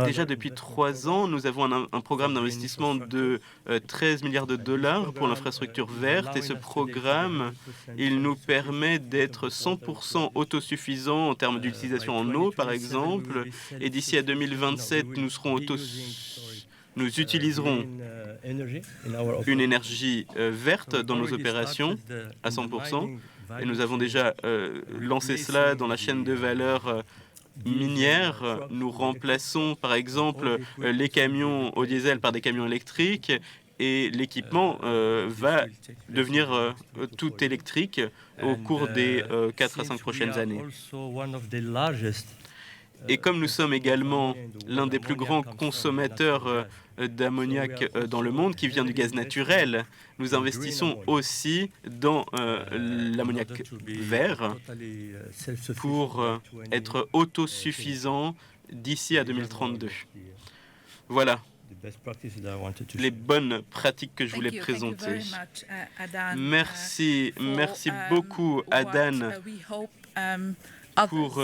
déjà depuis 3 ans, nous avons un programme d'investissement de 13 milliards de dollars pour l'infrastructure verte. Et ce programme, il nous permet d'être 100% autosuffisants en termes d'utilisation en eau, par exemple. Et d'ici à 2027, nous utiliserons une énergie verte dans nos opérations à 100%. Et nous avons déjà lancé cela dans la chaîne de valeur minière. Nous remplaçons par exemple les camions au diesel par des camions électriques et l'équipement va devenir tout électrique au cours des 4 à 5 prochaines années. Et comme nous sommes également l'un des plus grands consommateurs d'ammoniac dans le monde, qui vient du gaz naturel, nous investissons aussi dans l'ammoniac vert pour être autosuffisant d'ici à 2032. Voilà les bonnes pratiques que je voulais présenter. Merci beaucoup, Adan, pour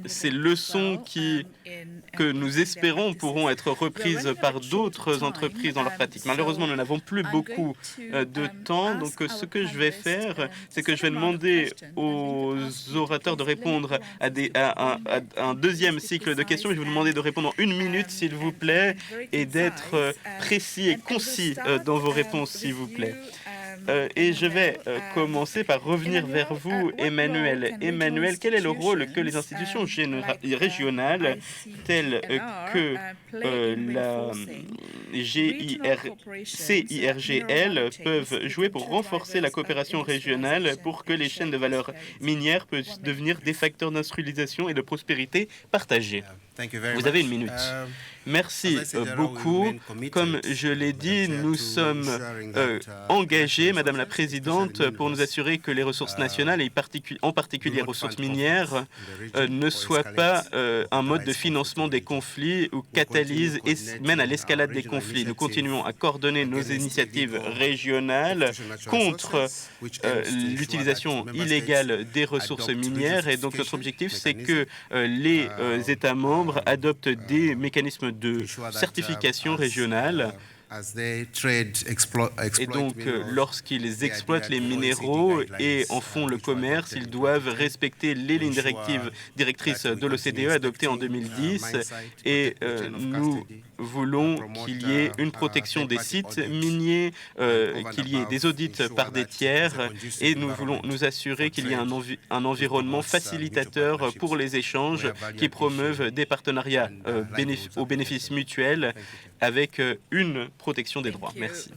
ces leçons que nous espérons pourront être reprises par d'autres entreprises dans leur pratique. Malheureusement, nous n'avons plus beaucoup de temps, donc ce que je vais faire, c'est que je vais demander aux orateurs de répondre à un deuxième cycle de questions. Je vais vous demander de répondre en 1 minute, s'il vous plaît, et d'être précis et concis dans vos réponses, s'il vous plaît. Et je vais commencer par revenir vers vous, Emmanuel. Emmanuel, quel est le rôle que les institutions régionales telles que la CIRGL peuvent jouer pour renforcer la coopération régionale pour que les chaînes de valeur minière puissent devenir des facteurs d'industrialisation et de prospérité partagés? Vous avez 1 minute. Merci beaucoup. Comme je l'ai dit, nous sommes engagés, Madame la Présidente, pour nous assurer que les ressources nationales, et en particulier les ressources minières, ne soient pas un mode de financement des conflits ou catalysent et mènent à l'escalade des conflits. Nous continuons à coordonner nos initiatives régionales contre l'utilisation illégale des ressources minières. Et donc notre objectif, c'est que les États membres adoptent des mécanismes de certification régionale. Et donc, lorsqu'ils exploitent les minéraux et en font le commerce, ils doivent respecter les lignes directrices de l'OCDE adoptées en 2010. Et nous voulons qu'il y ait une protection des sites miniers, qu'il y ait des audits par des tiers, et nous voulons nous assurer qu'il y ait un environnement facilitateur pour les échanges qui promeuvent des partenariats au bénéfice mutuel avec une protection des droits. Merci.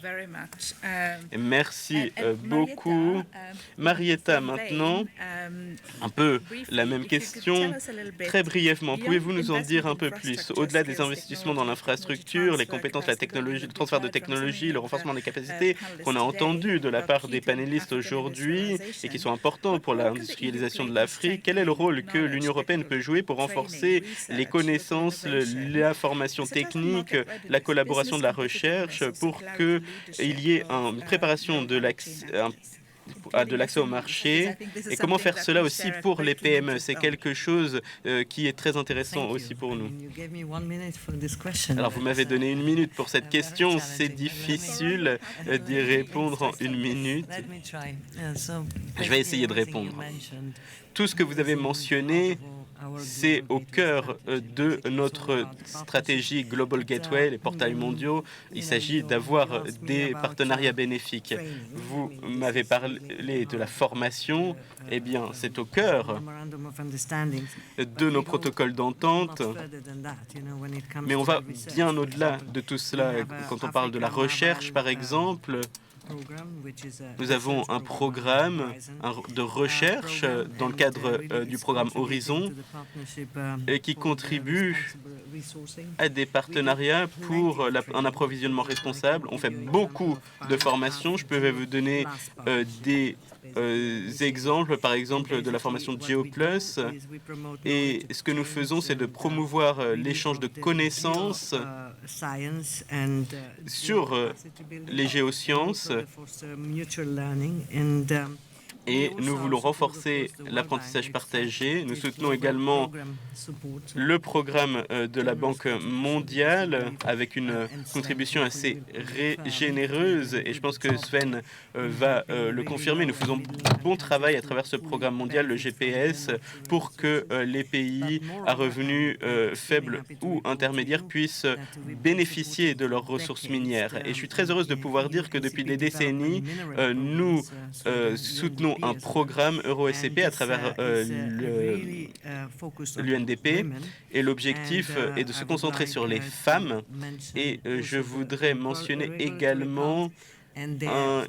Merci beaucoup. Marietta, maintenant, un peu la même question. Très brièvement, pouvez-vous nous en dire un peu plus? Au-delà des investissements dans l'infrastructure, les compétences, la technologie, le transfert de technologie, le renforcement des capacités qu'on a entendu de la part des panélistes aujourd'hui et qui sont importants pour l'industrialisation de l'Afrique, quel est le rôle que l'Union européenne peut jouer pour renforcer les connaissances, la formation technique, la collaboration de la recherche pour qu'il y ait une préparation de de l'accès au marché et comment faire cela aussi pour les PME. C'est quelque chose qui est très intéressant aussi pour nous. Alors, vous m'avez donné 1 minute pour cette question. C'est difficile d'y répondre en 1 minute. Je vais essayer de répondre. Tout ce que vous avez mentionné, c'est au cœur de notre stratégie Global Gateway, les portails mondiaux. Il s'agit d'avoir des partenariats bénéfiques. Vous m'avez parlé de la formation. Eh bien, c'est au cœur de nos protocoles d'entente. Mais on va bien au-delà de tout cela. Quand on parle de la recherche, par exemple, nous avons un programme de recherche dans le cadre du programme Horizon qui contribue à des partenariats pour un approvisionnement responsable. On fait beaucoup de formations. Je peux vous donner des exemples, par exemple de la formation GeoPlus. Et ce que nous faisons, c'est de promouvoir l'échange de connaissances sur les géosciences. Et nous voulons renforcer l'apprentissage partagé. Nous soutenons également le programme de la Banque mondiale avec une contribution assez généreuse. Et je pense que Sven va le confirmer. Nous faisons bon travail à travers ce programme mondial, le GPS, pour que les pays à revenus faibles ou intermédiaires puissent bénéficier de leurs ressources minières. Et je suis très heureuse de pouvoir dire que depuis des décennies, nous soutenons un programme EuroSCP à travers l'UNDP et l'objectif est de se concentrer sur les femmes et je voudrais mentionner également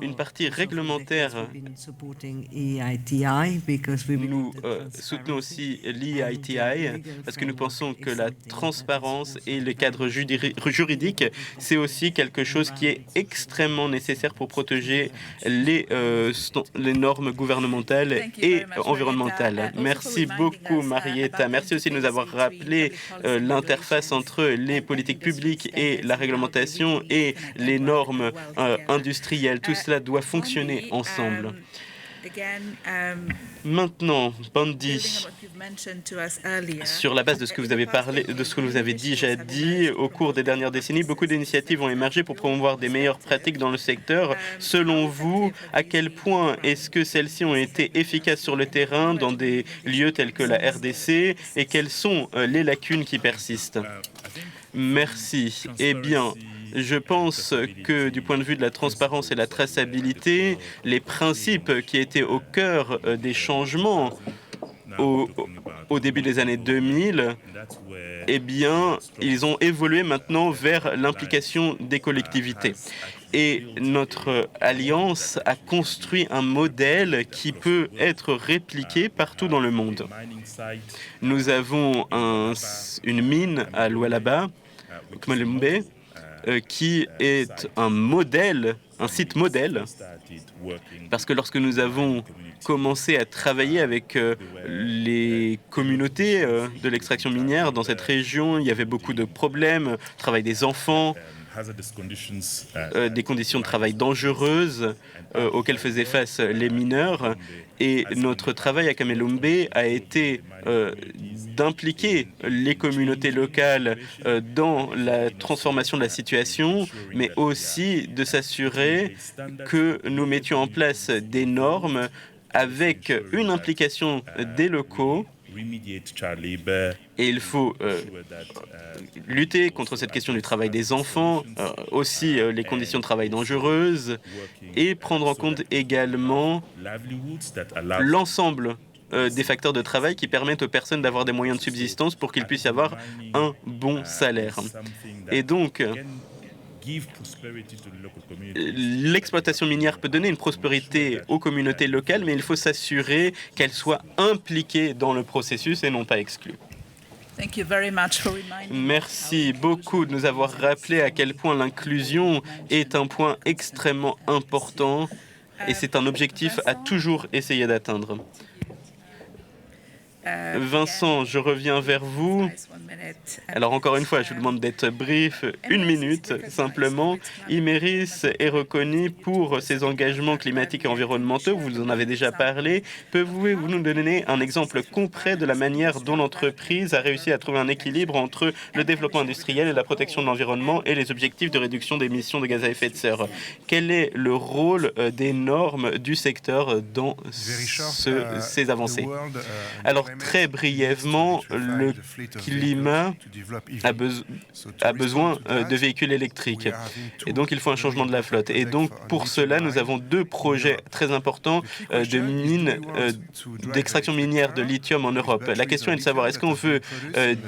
une partie réglementaire. Nous soutenons aussi l'EITI parce que nous pensons que la transparence et le cadre juridique, c'est aussi quelque chose qui est extrêmement nécessaire pour protéger les normes gouvernementales et environnementales. Merci beaucoup, Marietta. Merci aussi de nous avoir rappelé l'interface entre les politiques publiques et la réglementation et les normes industrielles. Tout cela doit fonctionner ensemble. Maintenant, Bandy, sur la base de ce que vous avez parlé, de ce que vous avez déjà dit, au cours des dernières décennies, beaucoup d'initiatives ont émergé pour promouvoir des meilleures pratiques dans le secteur. Selon vous, à quel point est-ce que celles-ci ont été efficaces sur le terrain dans des lieux tels que la RDC et quelles sont les lacunes qui persistent? Merci. Eh bien, je pense que du point de vue de la transparence et la traçabilité, les principes qui étaient au cœur des changements au début des années 2000, eh bien, ils ont évolué maintenant vers l'implication des collectivités. Et notre alliance a construit un modèle qui peut être répliqué partout dans le monde. Nous avons une mine à Lualaba, Kmalumbe, qui est un modèle, un site modèle, parce que lorsque nous avons commencé à travailler avec les communautés de l'extraction minière dans cette région, il y avait beaucoup de problèmes, travail des enfants, des conditions de travail dangereuses auxquelles faisaient face les mineurs. Et notre travail à Kamelumbe a été d'impliquer les communautés locales dans la transformation de la situation, mais aussi de s'assurer que nous mettions en place des normes avec une implication des locaux. Et il faut lutter contre cette question du travail des enfants, aussi les conditions de travail dangereuses, et prendre en compte également l'ensemble des facteurs de travail qui permettent aux personnes d'avoir des moyens de subsistance pour qu'ils puissent avoir un bon salaire. Et donc, l'exploitation minière peut donner une prospérité aux communautés locales, mais il faut s'assurer qu'elles soient impliquées dans le processus et non pas exclues. Merci beaucoup de nous avoir rappelé à quel point l'inclusion est un point extrêmement important et c'est un objectif à toujours essayer d'atteindre. Vincent, je reviens vers vous. Alors encore une fois, je vous demande d'être brief, 1 minute simplement. Imerys est reconnu pour ses engagements climatiques et environnementaux, vous en avez déjà parlé. Pouvez-vous nous donner un exemple concret de la manière dont l'entreprise a réussi à trouver un équilibre entre le développement industriel et la protection de l'environnement et les objectifs de réduction d'émissions de gaz à effet de serre? Quel est le rôle des normes du secteur dans ces avancées? Alors, très brièvement, le climat a besoin de véhicules électriques. Et donc, il faut un changement de la flotte. Et donc, pour cela, nous avons 2 projets très importants de mines, d'extraction minière de lithium en Europe. La question est de savoir, est-ce qu'on veut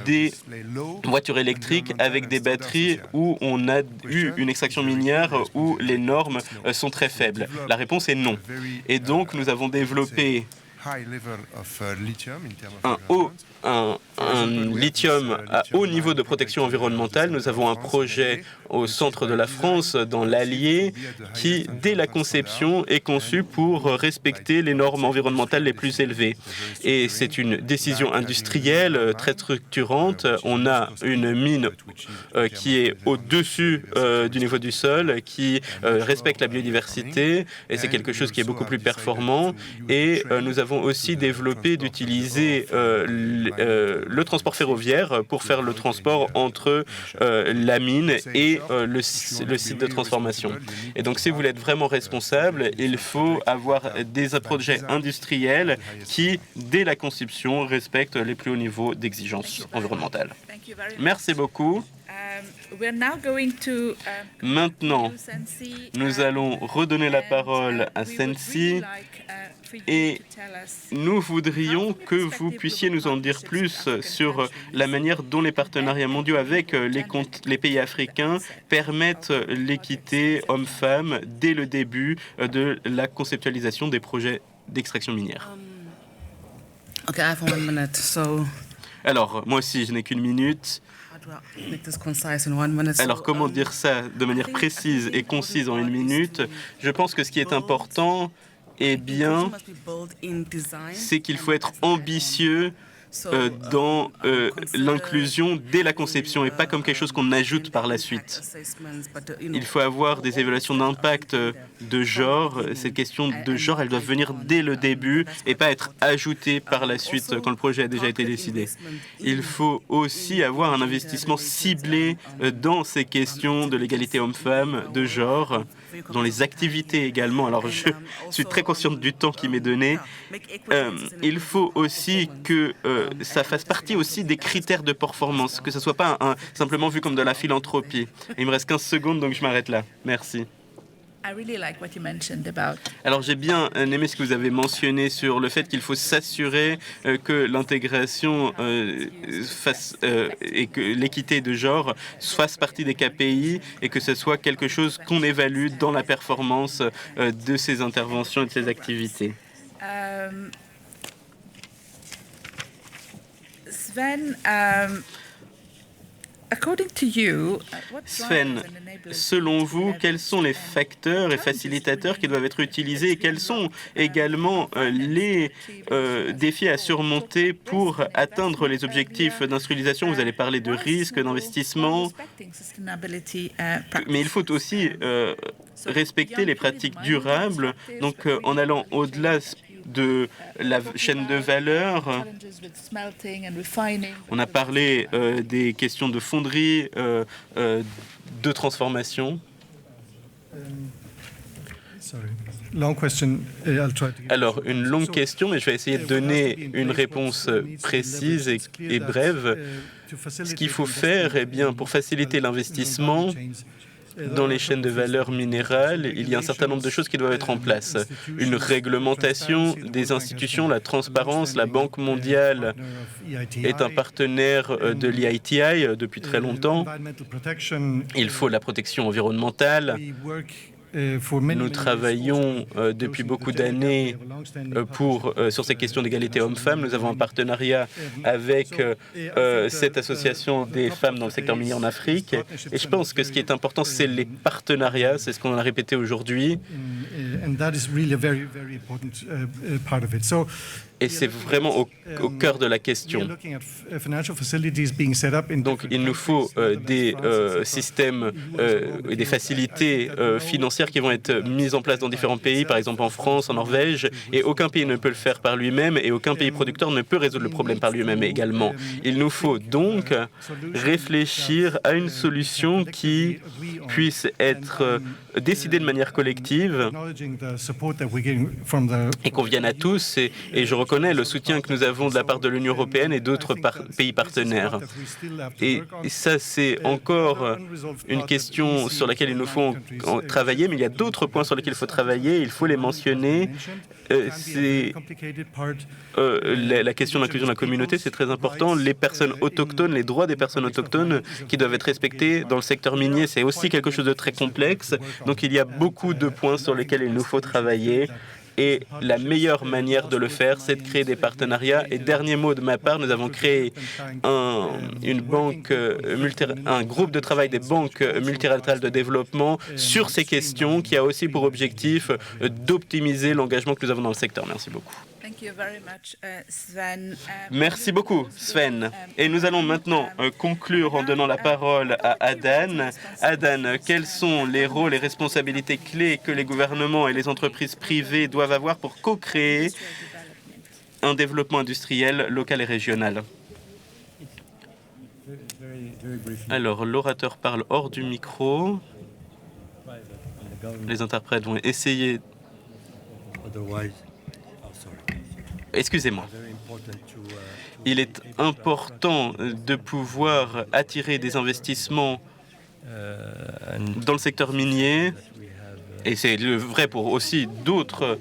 des voitures électriques avec des batteries où on a eu une extraction minière où les normes sont très faibles? La réponse est non. Et donc, nous avons développé un lithium à haut niveau de protection environnementale. Nous avons un projet au centre de la France, dans l'Allier, qui, dès la conception, est conçu pour respecter les normes environnementales les plus élevées. Et c'est une décision industrielle très structurante. On a une mine qui est au-dessus du niveau du sol, qui respecte la biodiversité, et c'est quelque chose qui est beaucoup plus performant. Et nous avons aussi développé d'utiliser le transport ferroviaire pour faire le transport entre la mine et le site de transformation. Et donc, si vous voulez être vraiment responsable, il faut avoir des projets industriels qui, dès la conception, respectent les plus hauts niveaux d'exigence environnementale. Merci beaucoup. Maintenant, nous allons redonner la parole à Sensi et nous voudrions que vous puissiez nous en dire plus sur la manière dont les partenariats mondiaux avec les pays africains permettent l'équité homme-femme dès le début de la conceptualisation des projets d'extraction minière. Okay, I have 1 minute, so... Alors, moi aussi, je n'ai qu'1 minute. Alors, comment dire ça de manière précise et concise en 1 minute? Je pense que ce qui est important, eh bien, c'est qu'il faut être ambitieux dans l'inclusion dès la conception et pas comme quelque chose qu'on ajoute par la suite. Il faut avoir des évaluations d'impact de genre. Cette question de genre, elle doit venir dès le début et pas être ajoutée par la suite quand le projet a déjà été décidé. Il faut aussi avoir un investissement ciblé dans ces questions de l'égalité homme-femme, de genre, dans les activités également. Alors, je suis très consciente du temps qui m'est donné. Il faut aussi que ça fasse partie aussi des critères de performance, que ce ne soit pas simplement vu comme de la philanthropie. Et il me reste 15 secondes, donc je m'arrête là. Merci. Alors j'ai bien aimé ce que vous avez mentionné sur le fait qu'il faut s'assurer que l'intégration et que l'équité de genre fasse partie des KPI et que ce soit quelque chose qu'on évalue dans la performance de ces interventions et de ces activités. Sven, selon vous, quels sont les facteurs et facilitateurs qui doivent être utilisés et quels sont également les défis à surmonter pour atteindre les objectifs d'industrialisation? Vous allez parler de risques, d'investissement, mais il faut aussi respecter les pratiques durables, donc en allant au-delà de la chaîne de valeur. On a parlé des questions de fonderie, de transformation. Alors, une longue question, mais je vais essayer de donner une réponse précise et brève. Ce qu'il faut faire, eh bien, pour faciliter l'investissement dans les chaînes de valeur minérales, il y a un certain nombre de choses qui doivent être en place. Une réglementation des institutions, la transparence. La Banque mondiale est un partenaire de l'EITI depuis très longtemps. Il faut la protection environnementale. Nous travaillons depuis beaucoup d'années sur ces questions d'égalité homme-femme. Nous avons un partenariat avec cette association des femmes dans le secteur minier en Afrique. Et je pense que ce qui est important, c'est les partenariats. C'est ce qu'on a répété aujourd'hui. Et c'est vraiment au cœur de la question. Donc, il nous faut des systèmes et des facilités financières qui vont être mises en place dans différents pays, par exemple en France, en Norvège, et aucun pays ne peut le faire par lui-même et aucun pays producteur ne peut résoudre le problème par lui-même également. Il nous faut donc réfléchir à une solution qui puisse être décidée de manière collective et convienne à tous. Et je reconnais le soutien que nous avons de la part de l'Union européenne et d'autres pays partenaires. Et ça, c'est encore une question sur laquelle il nous faut travailler, mais il y a d'autres points sur lesquels il faut travailler, il faut les mentionner. C'est la question de l'inclusion de la communauté, c'est très important. Les personnes autochtones, les droits des personnes autochtones qui doivent être respectés dans le secteur minier, c'est aussi quelque chose de très complexe. Donc il y a beaucoup de points sur lesquels il nous faut travailler. Et la meilleure manière de le faire, c'est de créer des partenariats. Et dernier mot de ma part, nous avons créé un groupe de travail des banques multilatérales de développement sur ces questions qui a aussi pour objectif d'optimiser l'engagement que nous avons dans le secteur. Merci beaucoup. Merci beaucoup, Sven. Et nous allons maintenant conclure en donnant la parole à Adan. Adan, quels sont les rôles et responsabilités clés que les gouvernements et les entreprises privées doivent avoir pour co-créer un développement industriel local et régional? Alors, l'orateur parle hors du micro. Les interprètes vont essayer... Excusez-moi. Il est important de pouvoir attirer des investissements dans le secteur minier, et c'est vrai pour aussi d'autres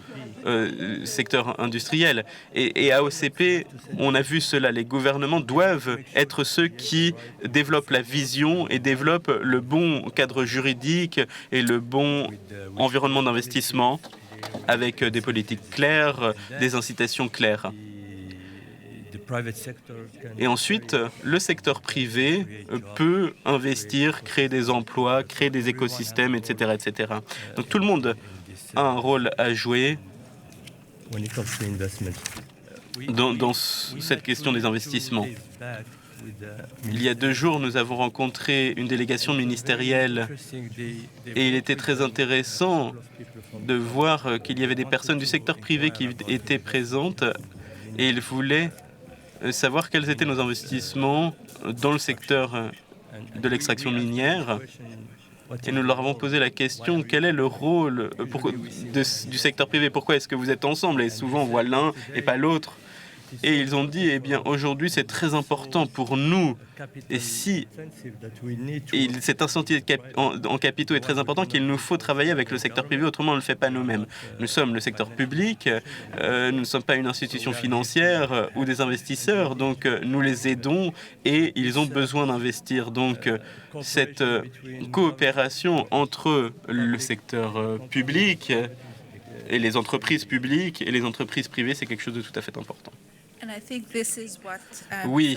secteurs industriels. Et à OCP, on a vu cela. Les gouvernements doivent être ceux qui développent la vision et développent le bon cadre juridique et le bon environnement d'investissement, avec des politiques claires, des incitations claires. Et ensuite, le secteur privé peut investir, créer des emplois, créer des écosystèmes, etc., etc. Donc tout le monde a un rôle à jouer dans cette question des investissements. Il y a 2 jours, nous avons rencontré une délégation ministérielle et il était très intéressant de voir qu'il y avait des personnes du secteur privé qui étaient présentes et ils voulaient savoir quels étaient nos investissements dans le secteur de l'extraction minière. Et nous leur avons posé la question, quel est le rôle du secteur privé? Pourquoi est-ce que vous êtes ensemble? Et souvent, on voit l'un et pas l'autre. Et ils ont dit, eh bien, aujourd'hui, c'est très important pour nous. Et si cet incendie en capitaux est très important, qu'il nous faut travailler avec le secteur privé, autrement on ne le fait pas nous-mêmes. Nous sommes le secteur public, nous ne sommes pas une institution financière ou des investisseurs, donc nous les aidons et ils ont besoin d'investir. Donc cette coopération entre le secteur public et les entreprises publiques et les entreprises privées, c'est quelque chose de tout à fait important. Oui,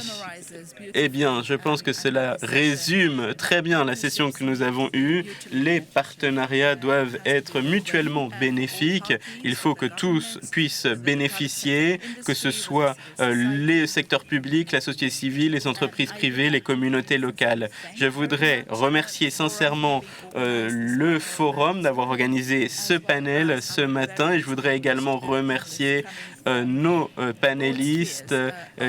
eh bien, je pense que cela résume très bien la session que nous avons eue. Les partenariats doivent être mutuellement bénéfiques. Il faut que tous puissent bénéficier, que ce soit les secteurs publics, la société civile, les entreprises privées, les communautés locales. Je voudrais remercier sincèrement le forum d'avoir organisé ce panel ce matin et je voudrais également remercier nos panélistes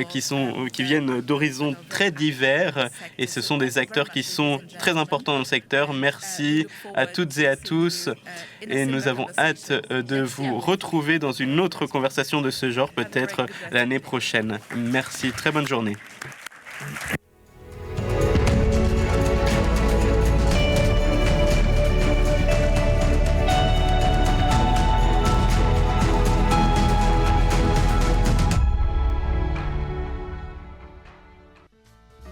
qui viennent d'horizons très divers et ce sont des acteurs qui sont très importants dans le secteur. Merci à toutes et à tous et nous avons hâte de vous retrouver dans une autre conversation de ce genre peut-être l'année prochaine. Merci, très bonne journée.